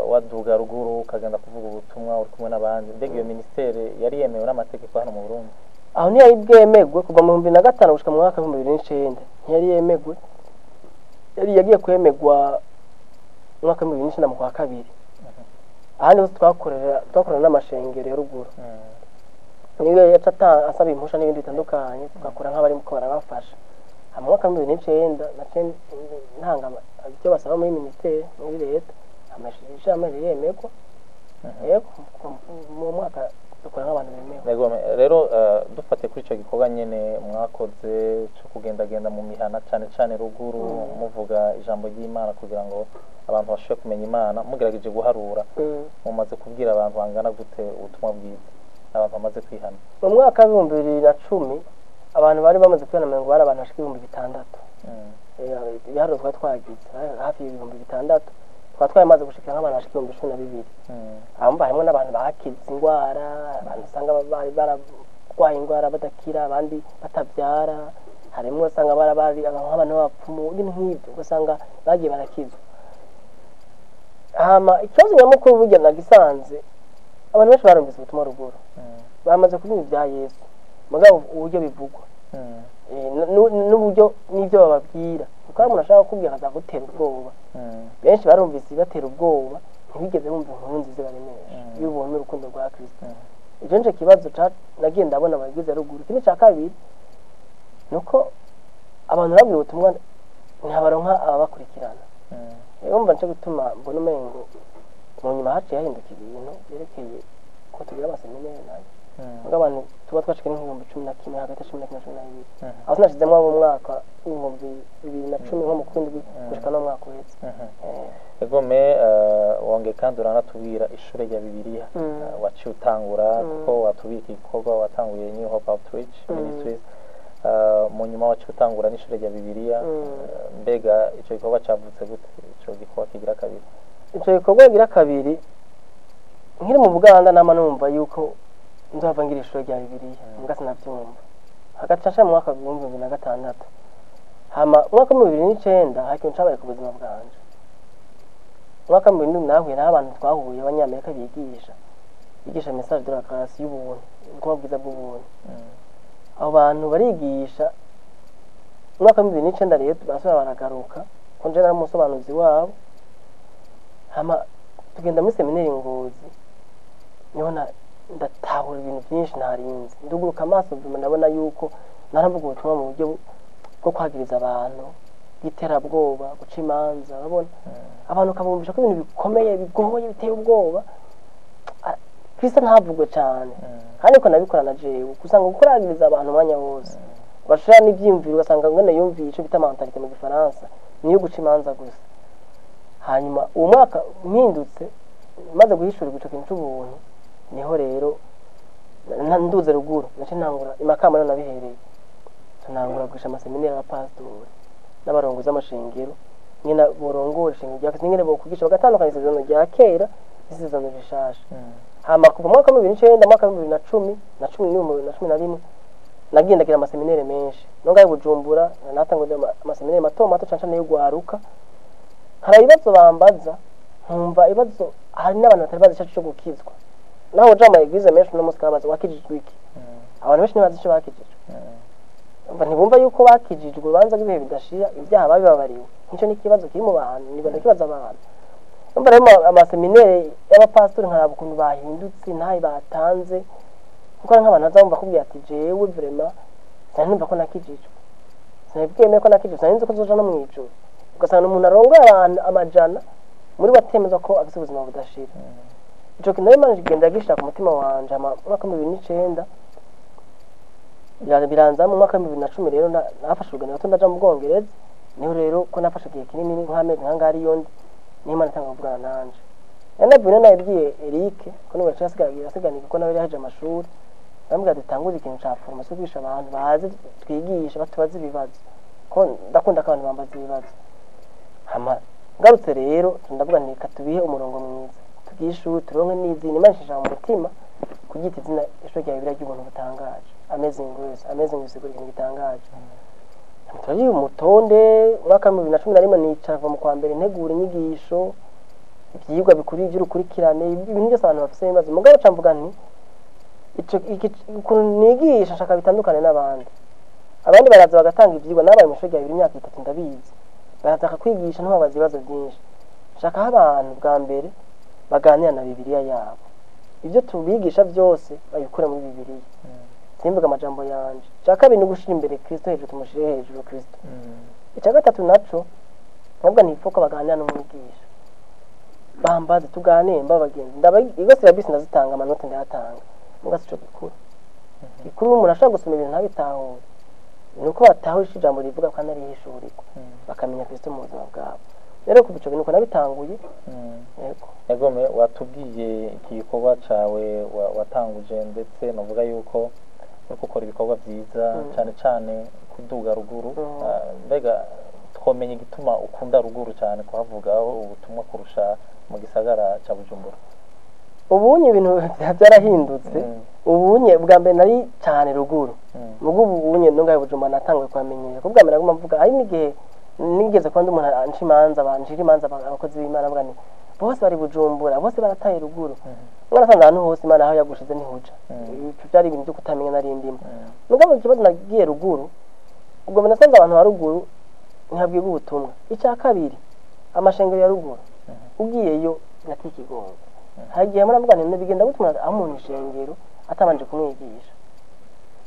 waduga ruguru ukagenda kuvuga ubutumwa uri kumwe n'abandi mbega iyo ministeri yari yemewe n'amategeko hano mu Burundi aho ntiyari bwemegwe kuva mu 2005 gushika mu mwaka wa 2009 ntiyari yemegwe yari yagiye kwemegwa mwaka wa 2009 mu kwa kabiri ahandi hose twakorera n'amashengero ya ruguru niyo yacata asaba impusha n'ibindi bitandukanye tugakora nk'abari mu kora bafasha mu mwaka wa 2009 ntanga ibyo basaba muri ministeri muri leta amashije amari yemegwa yego mu mwaka dukora nk'abantu bemewe rero dufate kuri ico gikorwa nyene mwakoze cyo kugendagenda mu mihana cyane ruguru muvuga ijambo ry'Imana kugira ngo abantu bashobore kumenya Imana mugerageje guharura mumaze kubwira abantu bangana gute ubutumwa bwiza abantu bamaze kwihana mu mwaka wa 2010 abantu bari bamaze kwihana ngo bari abantu bashika 6,000 ibiharuro twagize hafi y'6,000 twamaze gushikira nk'abantu bashika 12,000 amba harimo n'abantu bakize ingwara abantu usanga bari bararwaye ingwara badakira abandi batabyara harimo usanga bari nk'abantu bapfumu n'ibintu ugasanga bagiye barakizwa hama ikibazo nyamukuru burya nagisanze abantu benshi barumvise ubutumwa ruguru bamaze kubyina ibya Yesu mugabo uburyo bivugwa n'uburyo n'ibyo bababwira kuko umuntu ashaka kubwira azagutera ubwoba benshi barumvise batera ubwoba ntibigeze bumva inkuru nziza baremesha y'ubuntu n'urukundo rwa Kristo icyo nje kibazo nagiye ndabona abagize ruguru ikindi cya kabiri nuko abantu babwira ubutumwa ntihabaronka ababakurikirana rero mba nce gutuma mbona umengo mu nyuma haciye hahinduka ibintu byerekeye ko tugira amaseminari nayo abantu tuba twashikira nk'ibihumbi 11 hagati ya 11 na 12 aho sinashizemo abo mwaka w'ibihumbi 2010 nko mu kwindwi gushika no mwaka uhetse egome wonge kandi uranatubwira ishure rya Bibiliya waciye utangura kuko watubika igikorwa watanguye New Hope Outreach Ministries mu nyuma waciye utangura n'ishure rya Bibiliya mbega ico gikorwa cavutse gute ico gikorwa kigira kabiri ico gikorwa kigira kabiri nkiri mu Buganda nama numva yuko nzova ngira ishuri rya Bibiliya mbwa sinavyumva hagaca mu mwaka wa 2006 hama umwaka wa 2009 hakintu cabaye ku buzima bwanje umwaka wa 2007 nahuye n'abantu twahuye abanyamerika bigisha message de la grâce y'ubuntu ubutumwa bwiza bw'ubuntu abo bantu barigisha umwaka wa 2009 rero basubira baragaruka konje n'umusobanuzi wabo hama tugenda muri seminari Ngozi niho ndatahura ibintu byinshi ntarinzi nduguruka amaso ndabona yuko naravuga ubutumwa mu buryo bwo kwagiriza abantu bw'iterabwoba guca imanza urabona abantu kabumvisha ko ibintu bikomeye bigoye biteye ubwoba Kristo ntavugwe cyane kandi ko nabikora na jewe kusanga gukoragiriza abantu umwanya wose bashira n'ivyimviro ugasanga ngene yumviye ico bita mentalite mu Gifaransa niyo guca imanza gusa hanyuma uwo mwaka mpindutse maze guhishura ico kintu c'ubuntu niho rero nduze ruguru nace ntangura imakamba none nabihereye tunangura guhisha amaseminari y'abapastori n'abarongozi amashengero nyina borongora ishengero rya Kristo nyine bokugisha bagatandukanya isezerano rya kera n'isezerano rishasha hama kuva mwaka wa 2009 mwaka wa 2010 na 2011 nagendagira amaseminari menshi nongaye Bujumbura natanguje amaseminari mato mato cancane yo gwaruka hari ibibazo bambaza nkumva ibibazo hari n'abantu batari bazi cyacu cyo gukizwa naho jama eglise menshi no musika baza wakijijwe iki abantu benshi ntibazi cyo bakijijwe ntibumva yuko bakijijwe urubanza rw'ibihe bidashira ibyaha babibabariwe nicyo n'ikibazo kiri mu bantu nibanda kibaza abantu umva rero amaseminari y'abapastori nkaraba ukuntu bahindutse ntayi batanze kuko nk'abantu bazamva kubwira ati jewe vraiment sinumva ko nakijijwe sinabwemeye ko nakijijwe sinzi ko zoja no mwijuru ugasanga umuntu arongoye abantu amajana muri batemeza ko afite ubuzima budashira ico kintu Imana igenda gishira ku mutima wanje mwaka wa 2009 biranza mu mwaka wa 2010 rero nafashe urugendo gato ndaja mu Bwongereza niho rero ko nafashe igihe kinini nk'amezi nkangari yondi n'Imana itanga kuvugana nanje yanabwira nabwiye Eric ko niwe yasiganiye ko nawe yaje amashuri bambwira dutanguze ikintu ca formation kwisha abantu baze twigisha batubaza ibibazo ko ndakunda ko abantu bambaza ibibazo hama ngarutse rero ndavuga nti katubihe umurongo mwiza tugishu turonke n'izina Imana ishija mu mutima kugita izina ishuri rya Bibiliya ry'ubuntu butangaje amazing bisigura ikintu gitangaje turi umutonde mwaka wa 2011 nicara mu kwa mbere ntegura inyigisho ibyigwa bikuri by'urukurikirane ibintu byose abantu bafise ibibazo mugabo camvuga nti ico nigisha nshaka bitandukane n'abandi abandi baraza bagatanga ibyigwa nabaye mu ishuri rya Bibiliya imyaka 3 ndabizi barataka kwigisha ntubabaza ibibazo byinshi nshaka abantu bwa mbere baganira na Bibiliya yabo ibyo tubigisha byose babikura muri Bibiliya simvuga amajambo yanje nshaka bintu gushira imbere Kristo hejuru tumushire hejuru Kristo icya gatatu naco ntabwo nifuka baganira n'umwigisha bambaze tuganire mbabagenzi igosira bisi ndazitanga amanota ndayatanga muga sico gikuru gikuru umuntu ashaka gusoma ibintu ntabitahure nuko batahurisha ijambo rivuga ko anari hishurirwa bakamenya Kristo mu buzima bwabo rero kubico bintu ko nabitanguye Egome watubwiye iki gikorwa cawe watanguje ndetse novuga yuko uko ukora ibikorwa byiza cyane cyane kuduga ruguru mbega twomenya igituma ukunda ruguru cyane kuhavugaho ubutumwa kurusha mu gisagara ca Bujumbura ubunye ibintu byarahindutse ubunye bwa mbere nari cyane ruguru mugo ubunye nongaye Bujumbura natangwe kwamenyera kubwa mbere aguma mvuga hari n'igihe nigeze kwanda umuntu anshimanza banjira imanza abakozi b'Imana bwa ni bose bari Bujumbura bose barataye ruguru mwarasanze ahantu hose Imana aho yagushize ntihuja byari ibintu byo kutamenya nari ndimo mugabo ikibazo nagiye ruguru ubwo mbere nasanze abantu ba ruguru ntihabwiye ubutumwa icya kabiri amashengero ya ruguru ugiyeyo natikigonga hagiye muravuga nti bigenda gutuma amuntu ishengero atabanje kumwigisha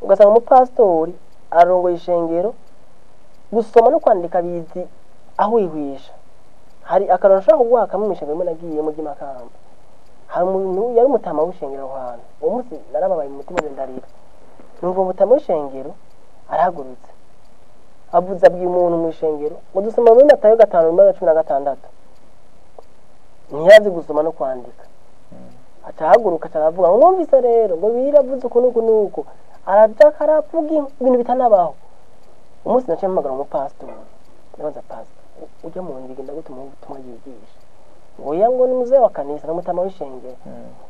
ugasanga umupastori arongoye ishengero gusoma no kwandika bizi aho ihwisha hari akarongo shaka kuguha kamwe mishengero mo nagiye mu gimakamba hari umuntu yari umutama w'ishengero hano uwo munsi narababaye mu mutima ndarira numva umutama w'ishengero arahagurutse avuze abwiye umuntu mu ishengero ngo dusoma muri Matayo 5:16 ntiyazi gusoma no kwandika atahaguruka cyaravuga ngo numvise rero ngo biravuze uko nuko araja karavuga ibintu bitanabaho umunsi naciye mpamagara umupastori ndabaza pastor ujya mu bigenda gutuma ubutumwa yigisha ngo yango ni muzee wa kanisa n'umutama w'ishengero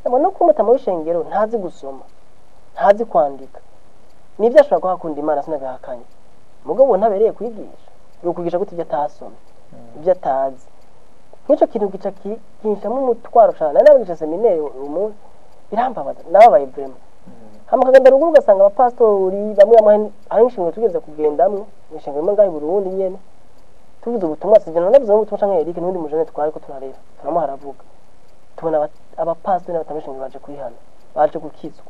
nabona ko umutama w'ishengero ntazi gusoma ntazi kwandika nibyo ashobora kuhakunda Imana sinabihakanye mugabo ntabereye kwigisha ukwigisha gute ibyo atasomye ibyo atazi nk'icyo kintu gica kinshamwe umutwaro cyane n'abigisha seminaire umuntu birambabaza nababaye vraiment hamakagenda ruguru ugasanga abapastori bamwe hari inshinga tugeze kugendamwe inshinga imwe ngaho i Burundi nyene tuvuze ubutumwa sijana navuze ubutumwa canke Eric n'undi mujene twari ko turarera turamuharavuga tubona abapastori n'abatamishinga baje kwihana baje gukizwa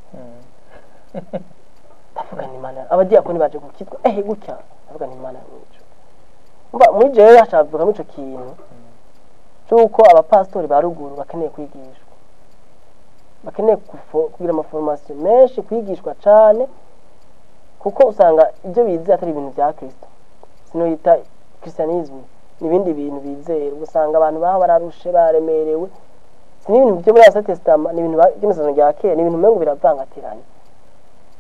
ndavuga ni Imana abadiyakoni baje gukizwa gutya ndavuga ni Imana mwico mba muri jewe yashavuga mu ico kintu cyuko abapastori ba ruguru bakeneye kwigishwa bakeneye kugira amaformation menshi kwigishwa cyane kuko usanga ibyo bize atari ibintu bya Kristo sino yita Christianism nibindi bintu bizera usanga abantu baho bararushe baremerewe n'ibintu byo muri Ancient Testament n'ibintu by'amasezerano ya kera n'ibintu mengo biravangatiranye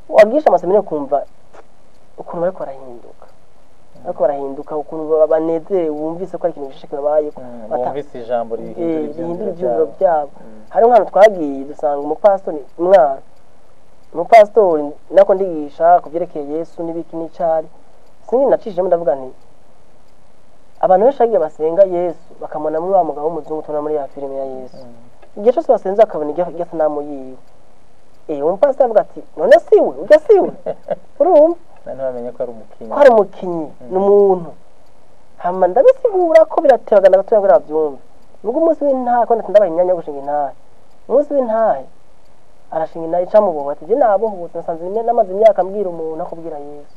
wagisha amaseminari kumva ukuntu bariko barahinduka ukuntu banezerewe wumvise ko ari ikintu gishishike babaye bumvise ijambo rihindura ibyumviro byabo hari umwana twagiye dusanga umupastori nako ndigisha kuvyerekeye Yesu n'ibiki n'icari sinzi nacishije ndavuga nti abantu benshi agiye basenga Yesu bakamona muri wa mugabo w'umuzungu tubona muri ya filime ya Yesu igihe cyose basenze akabona igasanamu yiwe umupastori avuga ati none siwe ujya siwe urumva nane bamenye ko ari umukinyi n'umuntu hama ndabisigura ko biratebagana gatoya ngo bavyumve nubwo umunsi w'intahe ko ndabaye imyanya yo gushinga intahe umunsi w'intahe arashinga intahe icamuboha ati je nabohutse nasanze namaze imyaka mbwira umuntu akubwira Yesu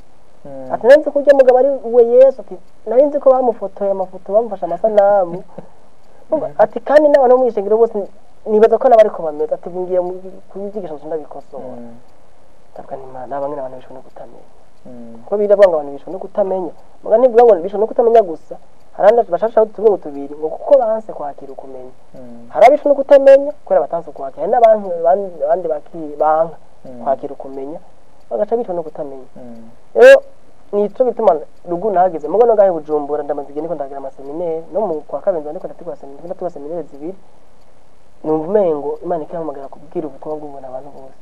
ati nanze kujya mugabo ari we Yesu ati narinzi ko bamufotoye amafoto bamufasha amasanamu ati kandi n'abantu mu ishengero bose nibaza ko nabariko bameze ati ngiye kubigisha ndabikosora ndavuga ni Imana abangene abantu bishwe no kutamenya ko biravuga ngo abantu bishwe no kutamenya muga ntivuga ngo bishwe no kutamenya gusa haranda bashasha tuvuga tubiri ngo kuko banse kwakira ukumenya harabishwe no kutamenya kwera batanse kwakira n'abantu bandi bakiri banka kwakira ukumenya bagaca bishwe no kutamenya rero nico bituma rugu nahageze mugo no gahe Bujumbura ndamaze igihe niko ndagira amaseminaire no mu kwa kabiri ndiko ndategura seminaire zibiri numva umengo Imana ikamagara kubwira ubutumwa bw'ubuntu abantu bose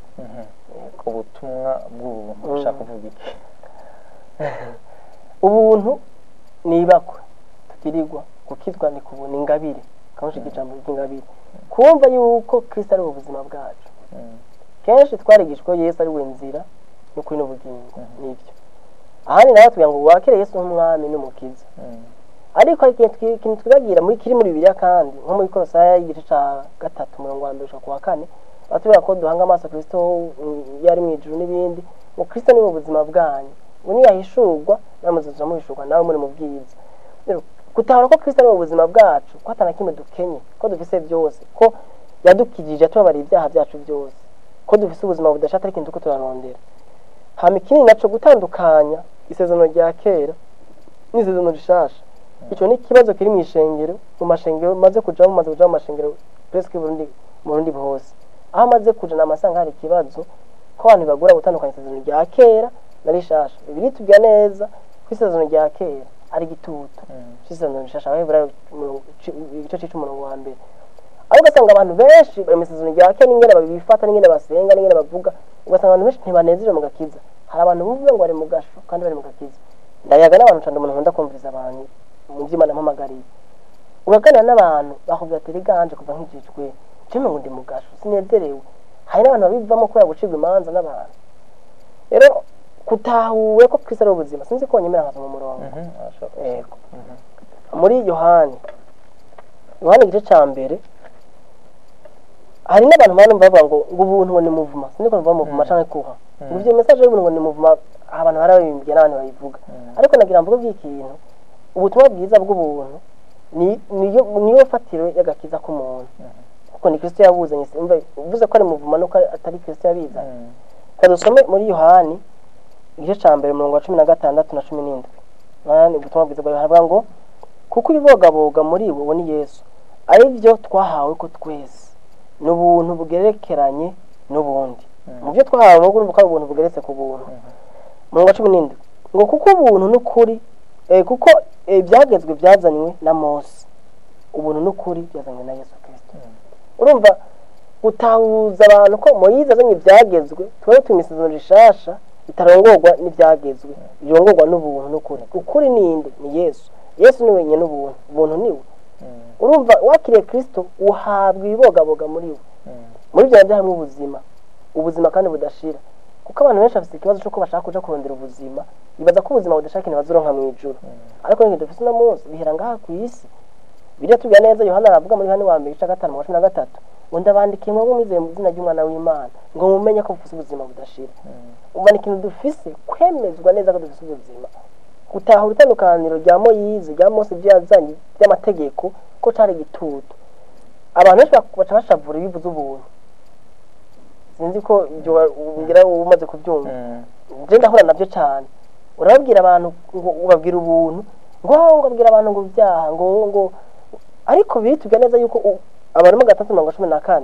ubutumwa bw'ubuntu ushaka kuvuga iki ubuntu nibakwe tugirirwa gukizwa ni kubona ingabire kamushi ijambo ry'ingabire kumva yuko Kristo ari ubuzima bwacu kenshi twarigishwa Yesu ari we nzira no kuri n'ubugingo nibyo ahani nawe tugira ngo wakire Yesu nk'umwami n'umukiza ariko ikintu twibagira muri kiri muri Bibiliya kandi nko muri Kolosaya igice ca 3 umurongo wa 1 kwa 4 batubwira ko duhanga amaso Kristo yari mu ijuru n'ibindi ngo Kristo ni ubuzima bwanyu ngo ni yahishurwa namuzuza mu bishurwa nawe muri mu bwiza rero kutahora ko Kristo ni ubuzima bwacu ko atana kimwe dukenye ko dufise byose ko yadukijije atubabara ibyaha byacu byose ko dufise ubuzima budashata ari kintu ko turarondera hama ikindi naco gutandukanya isezerano rya kera n'isezerano rishasha icyo ni kibazo kiri mu ishengero mu mashengero maze kuja mu mashengero presque Burundi bose aho maze kuja namasanga hari kibazo ko abantu bagura gutandukanya isezerano rya kera na rishasha bibiri tubya neza ko isezerano rya kera ari gitutu isezerano rishasha abaheburayo igice cy'umurongo wa mbere aho ugasanga abantu benshi bari mu isezerano rya kera n'ingene babifata n'ingene basenga n'ingene bavuga ugasanga abantu benshi ntibanezerewe mu gakiza hari abantu bumva ngo bari mu gasho kandi bari mu gakiza ndayaga n'abantu cyane umuntu nkunda kumviriza abantu mu by'Imana mpamagariye ugaganira n'abantu bakubwira ati riganje kuva nk'ijijwe cyo ngo ndi mu gasho sinezerewe hari n'abantu babivamo ko yagucirwa imanza n'abantu rero kutahuwe ko Kristo ari ubuzima sinzi ko nyemera nkaza mu murongo yego muri Yohani igice ca mbere hari n'abantu bavuga ngo ubuntu ngo ni muvuma sinzi ko mvuga muvuma canke kuha ngo ivyo message y'ubuntu ngo ni muvuma abantu barabimbye n'abantu bayivuga ariko nagira mvuga by'ikintu ubutumwa bwiza bw'ubuntu niyo fatiro y'agakiza k'umuntu kuko ni Kristo yabuzanye umva uvuze ko ari muvuma nuko atari Kristo yabizanye kadusome muri Yohani igice ca mbere umurongo wa 16 na 17 nani ubutumwa bwiza bw'abantu ngo kuko ibibogaboga muri bo ni Yesu ari byo twahawe ko twese n'ubuntu bugerekeranye n'ubundi mu byo twahawe no urumva ko ubuntu bugeretse ku buntu umurongo wa 17 ngo kuko ubuntu n'ukuri kuko ibyagezwe byazanywe na Mose ubuntu n'ukuri byazanywe na Yesu Kristo urumva gutahuza abantu ko Moyize azanye ibyagezwe twari tumisizano rishasha itarongorwa n'ibyagezwe irongorwa n'ubuntu n'ukuri ukuri ninde ni Yesu ni wenyine ubuntu ubuntu niwe urumva wakiriye Kristo uhabwa ibibogaboga muri we muri bya byaha mu ubuzima kandi budashira kuko abantu benshi bafite ikibazo cyo ko bashaka kuja kurondera ubuzima bibaza ko ubuzima budashaka ni bazuronka mu ijuru ariko ngende dufite no munsi bihera ngaha ku isi biriya tubiya neza Yohana aravuga muri Yohana 1:5-13 ngo ndabandikiye ngo mwizeye mu izina ry'umwana w'Imana ngo mumenye ko mufite ubuzima budashira umva ni ikintu dufise kwemezwa neza ko dufite ubuzima gutahura itandukaniro rya Moyize rya Mose byazanye by'amategeko ko cari gitutu abantu benshi baca bashavura ibivuze ubuntu sinzi ko ngira umaze kubyumva je ndahura navyo cyane urababwira abantu ngo ubabwira ubuntu ngo abwira abantu ngo byaha ngo ariko bitubya neza yuko abantu mu 3:14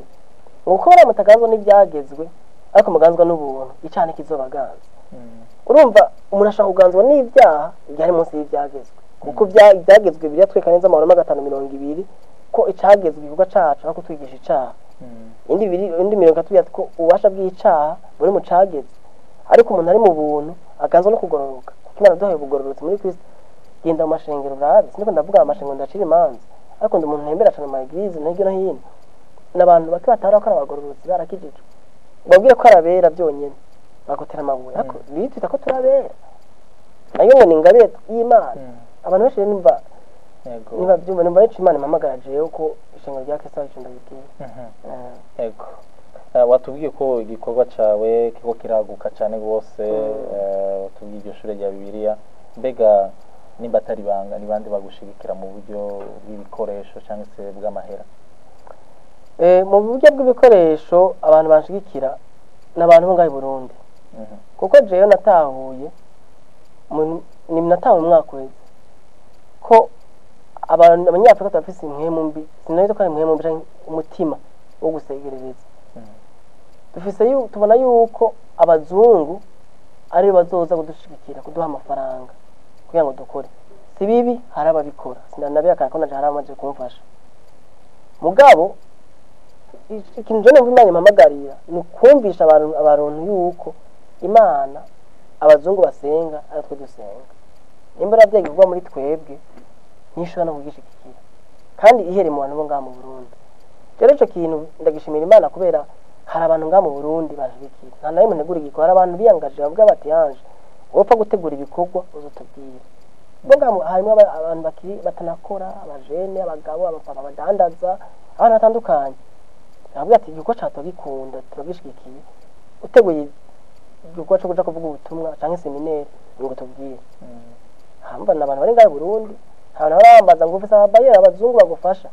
uko baramutagazwa n'ibyagezwe ariko muganzwa n'ubuntu icane kizobaganza urumva umuntu ashaka kuganzwa n'ibyaha byari munsi y'ibyagezwe kuko byagezwe biriya tweka neza 5:20 ko icagezwe ivuga cacu ariko twigisha icaha indi mirongo atubya ko ubasha bw'icaha buri mu cagezwe ariko umuntu ari mu buntu aganzwa no kugororoka kuko Imana duhaye ubugororotsi muri Kristo genda mu mashengero urabe siniko ndavuga amashengero ndacira imanza ariko umuntu ntembera cyane mu igirize n'iryo no hino n'abantu bake batara ko abagororotsi barakijije babwire ko arabera byonyene bagotera amabuye ariko bitwita ko turabera nayo ngo ningabire y'Imana abantu benshi nimba niba byumva nimba ari Imana impamagaraje uko ishengero rya Kristo ari cunda bigiye yego watubwiye ko igikorwa cawe kiko kiraguka cyane gose watubwiye iryo shure rya Bibiliya mbega nimba atari banga ni bande bagushigikira mu buryo bw'ibikoresho cyangwa se bw'amahera mu buryo bw'ibikoresho abantu banshigikira n'abantu bo ngaho i Burundi kuko jewe natahuye ni natahuye umwaka wese ko abanyafrika bafise impwemu mbi sinari ko ari impwemu mbi umutima wo gusegerereza tubona yuko abazungu ari bazoza kudushigikira kuduha amafaranga kugira ngo dukore si bibi hari ababikora sindanabiyakana ko naje hari amaje kumfasha mugabo ikintu je numva Imana impamagarira ni kumvisha abantu yuko Imana abazungu basenga aratwe dusenga nimba ravyagiye kuva muri twebwe nishobora no kugishikira kandi ihere mu bantu bo ngaha mu Burundi rero ico kintu ndagishimira Imana kubera hari abantu ngaha mu Burundi bashigikira nta nayo munegura igiko hari abantu biyangaje bavuga bati yanje wopfa gutegura ibikorwa uzotubwira bonga harimo abantu bakiri batanakora abajene abagabo abapapa badandaza abantu batandukanye bavuga ati igiko cyato gikunda turagishigikiye uteguye igiko cyo kuja kuvuga ubutumwa canke seminaire ngo tubwire hamba n'abantu bari ngaho Burundi abantu barambaza ngo ufise ababayera abazungu bagufasha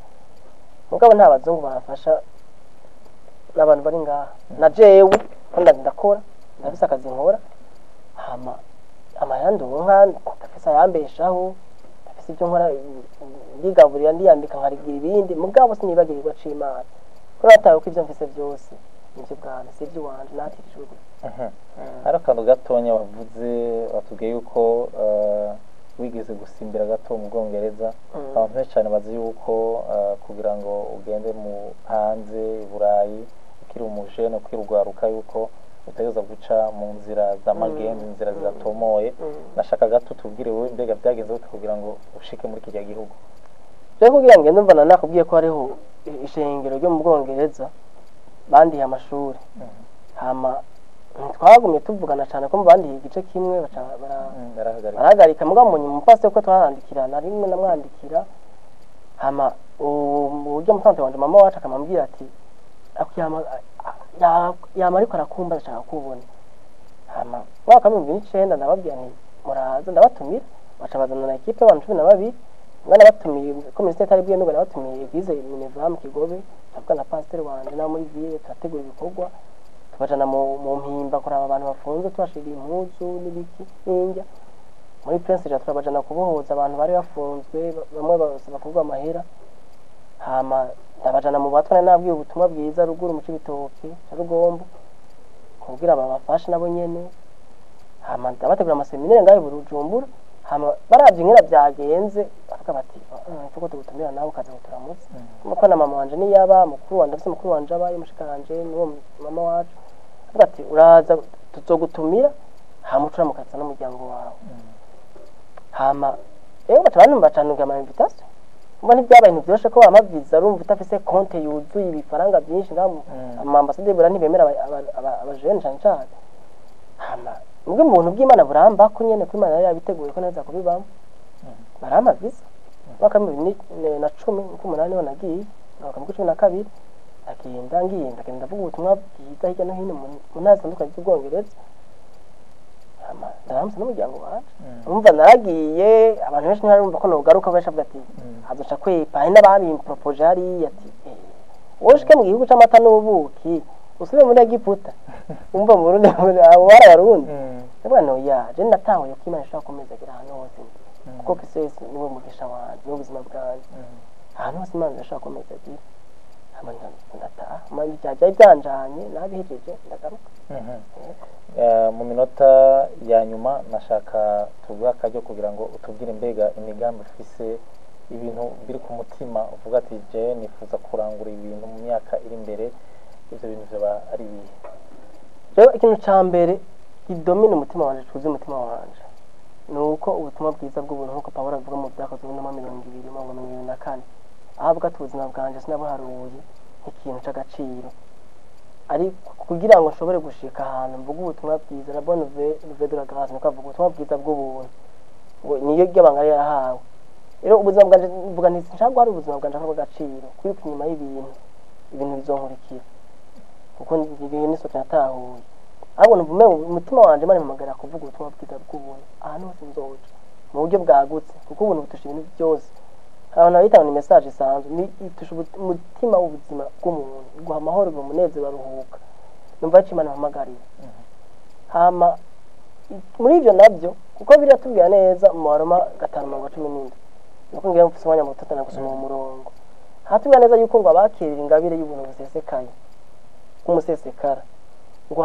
mugabo nta bazungu bafasha n'abantu bari ngaha na jewe kandi ndakora ndafise akazi nkora hama amayando nka ndafise ayambeshaho ndafise ibyo nkora ndigaburira ndiyambika nkarigira ibindi mugabo sinibagirirwa c'Imana ko nataye ko ivyo mfise byose nivyo bwana sivyo wanje natirijwe hari akantu gatonya wavuze watubwiye yuko wigeze gusimbira gato mu Bwongereza abantu benshi cyane bazi yuko kugira ngo ugende mu hanze i Burayi ukiri umujene ukirugwaruka yuko utegeza guca mu nzira z'amagenzi inzira ziratomoye nashaka gato tubwire wowe mbega byagenze gute kugira ngo ushike muri kijya gihugu je kugira ngo ndumva nakubwiye ko hariho ishengero ryo mu Bwongereza bandiye amashuri hama twagumye tuvugana cyane ko mubandiye igice kimwe barahagarika mugabo mu mupase ko twarandikirana rimwe namwandikira hama uburyo mutante wanje mama wacu akamambwira ati yama ariko arakumba ashaka kubona hama mwaka wa 2009 ndababwira nti muraza ndabatumira baca bazana na equipe y'abantu 12 ngana batumiye ko ministeri ari bwiye n'ubwo batumiye bize Minevam Kigobe tavugana na pasteur wanje na muri ville turategura ibikorwa tubajana mu mpimba kuraba abantu bafunze twashiriye impuzu n'ibiki n'injya muri Prince ja turabajana kubohoza abantu bari bafunzwe bamwe basaba kuvuga amahera hama ndabajana mu batwana nabwiye ubutumwa bwiza ruguru mu cibitoke cya Rugombo kugira babafashe nabo nyene hama ndabategura amaseminaire ngaho Bujumbura hama baravye nkira byagenze bavuga bati tuko tugutumira nawe ukaza guturamutse kuko na mama wanje niyaba mukuru wanje afite mukuru wanje abaye mushikanje n'uwo mama wacu avuga ati uraza tuzogutumira hama uturamukatsa n'umuryango wawe hama batabana bacanuka ama invitation umva ntibyabaye ibintu byoshe ko amaviza urumva utafise konte yuzuye ibifaranga byinshi ngaho amambasade bura ntibemera abajene cyane cyane hama ubwo umuntu bw'Imana buramba ko nyene ko Imana yabiteguye ko neza kubibamo barama visa baka mu 2010 ko munani nagiye baka mu 12 ndagenda vuga ubutumwa bwiza hirya no hino mu ntara zitandukanye z'Ubwongereza hama ndaramutse n'umuryango wacu umva naragiye abantu benshi ntibarumva ko nogaruka benshi avuga ati azoca kwepa hari n'abari propose hari ati woshike mu gihugu c'amata n'ubuki usubire muri Egiputa umva mu Burundi abo barabarundi bwana je natahuye ko Imana ishaka komeza gira hano hose kuko kisese niwe mugisha wanje n'ubuzima bwanje ahantu hose Imana ishaka komeza gira amanya ndataha manje cyaje byanjanye nabihejeje ndagaruka mu minota ya nyuma nashaka tuvuga akajyo kugira ngo utubwire mbega imigambi ufise ibintu biri ku mutima uvuga ati je nifuza kurangura ibintu mu myaka iri imbere ivyo bintu byaba ari bihe rero ikintu ca mbere kidomina umutima wanje cuze umutima wanje nuko ubutumwa bwiza bw'ubuntu nkuko Pawulo avuga mu byakozwe no 2024 ahabwa tubuzima bwanje sinabuharuye nk'ikintu c'agaciro ari kugira ngo nshobore gushika ahantu mvuga ubutumwa bwiza la bonne nouvelle de la grâce nuko avuga ubutumwa bwiza bw'ubuntu ngo niyo ry'abanga yarahawe rero ubuzima bwanje mvuga nti nshaka hari ubuzima bwanje bw'agaciro kwiruka inyuma y'ibintu bizonkurikira kuko ibintu niso cyatahuye ahubwo numva umutima wanje mari mpamagara kuvuga ubutumwa bwiza bw'ubuntu ahantu hose nzoja mu buryo bwagutse kuko ubuntu butusha ibintu byose abantu bayitanga ni message isanzwe ni itusha umutima w'ubuzima bw'umuntu guha amahoro n'umunezero baruhuka numva ati Imana mpamagarira hama muri ivyo nabyo kuko biri atubwira neza mu Waroma 5:17 nuko ngira mfise umwanya muto na gusoma umurongo hatubwira neza yuko ngo abakirira ingabire y'ubuntu busesekaye kumusesekara ngo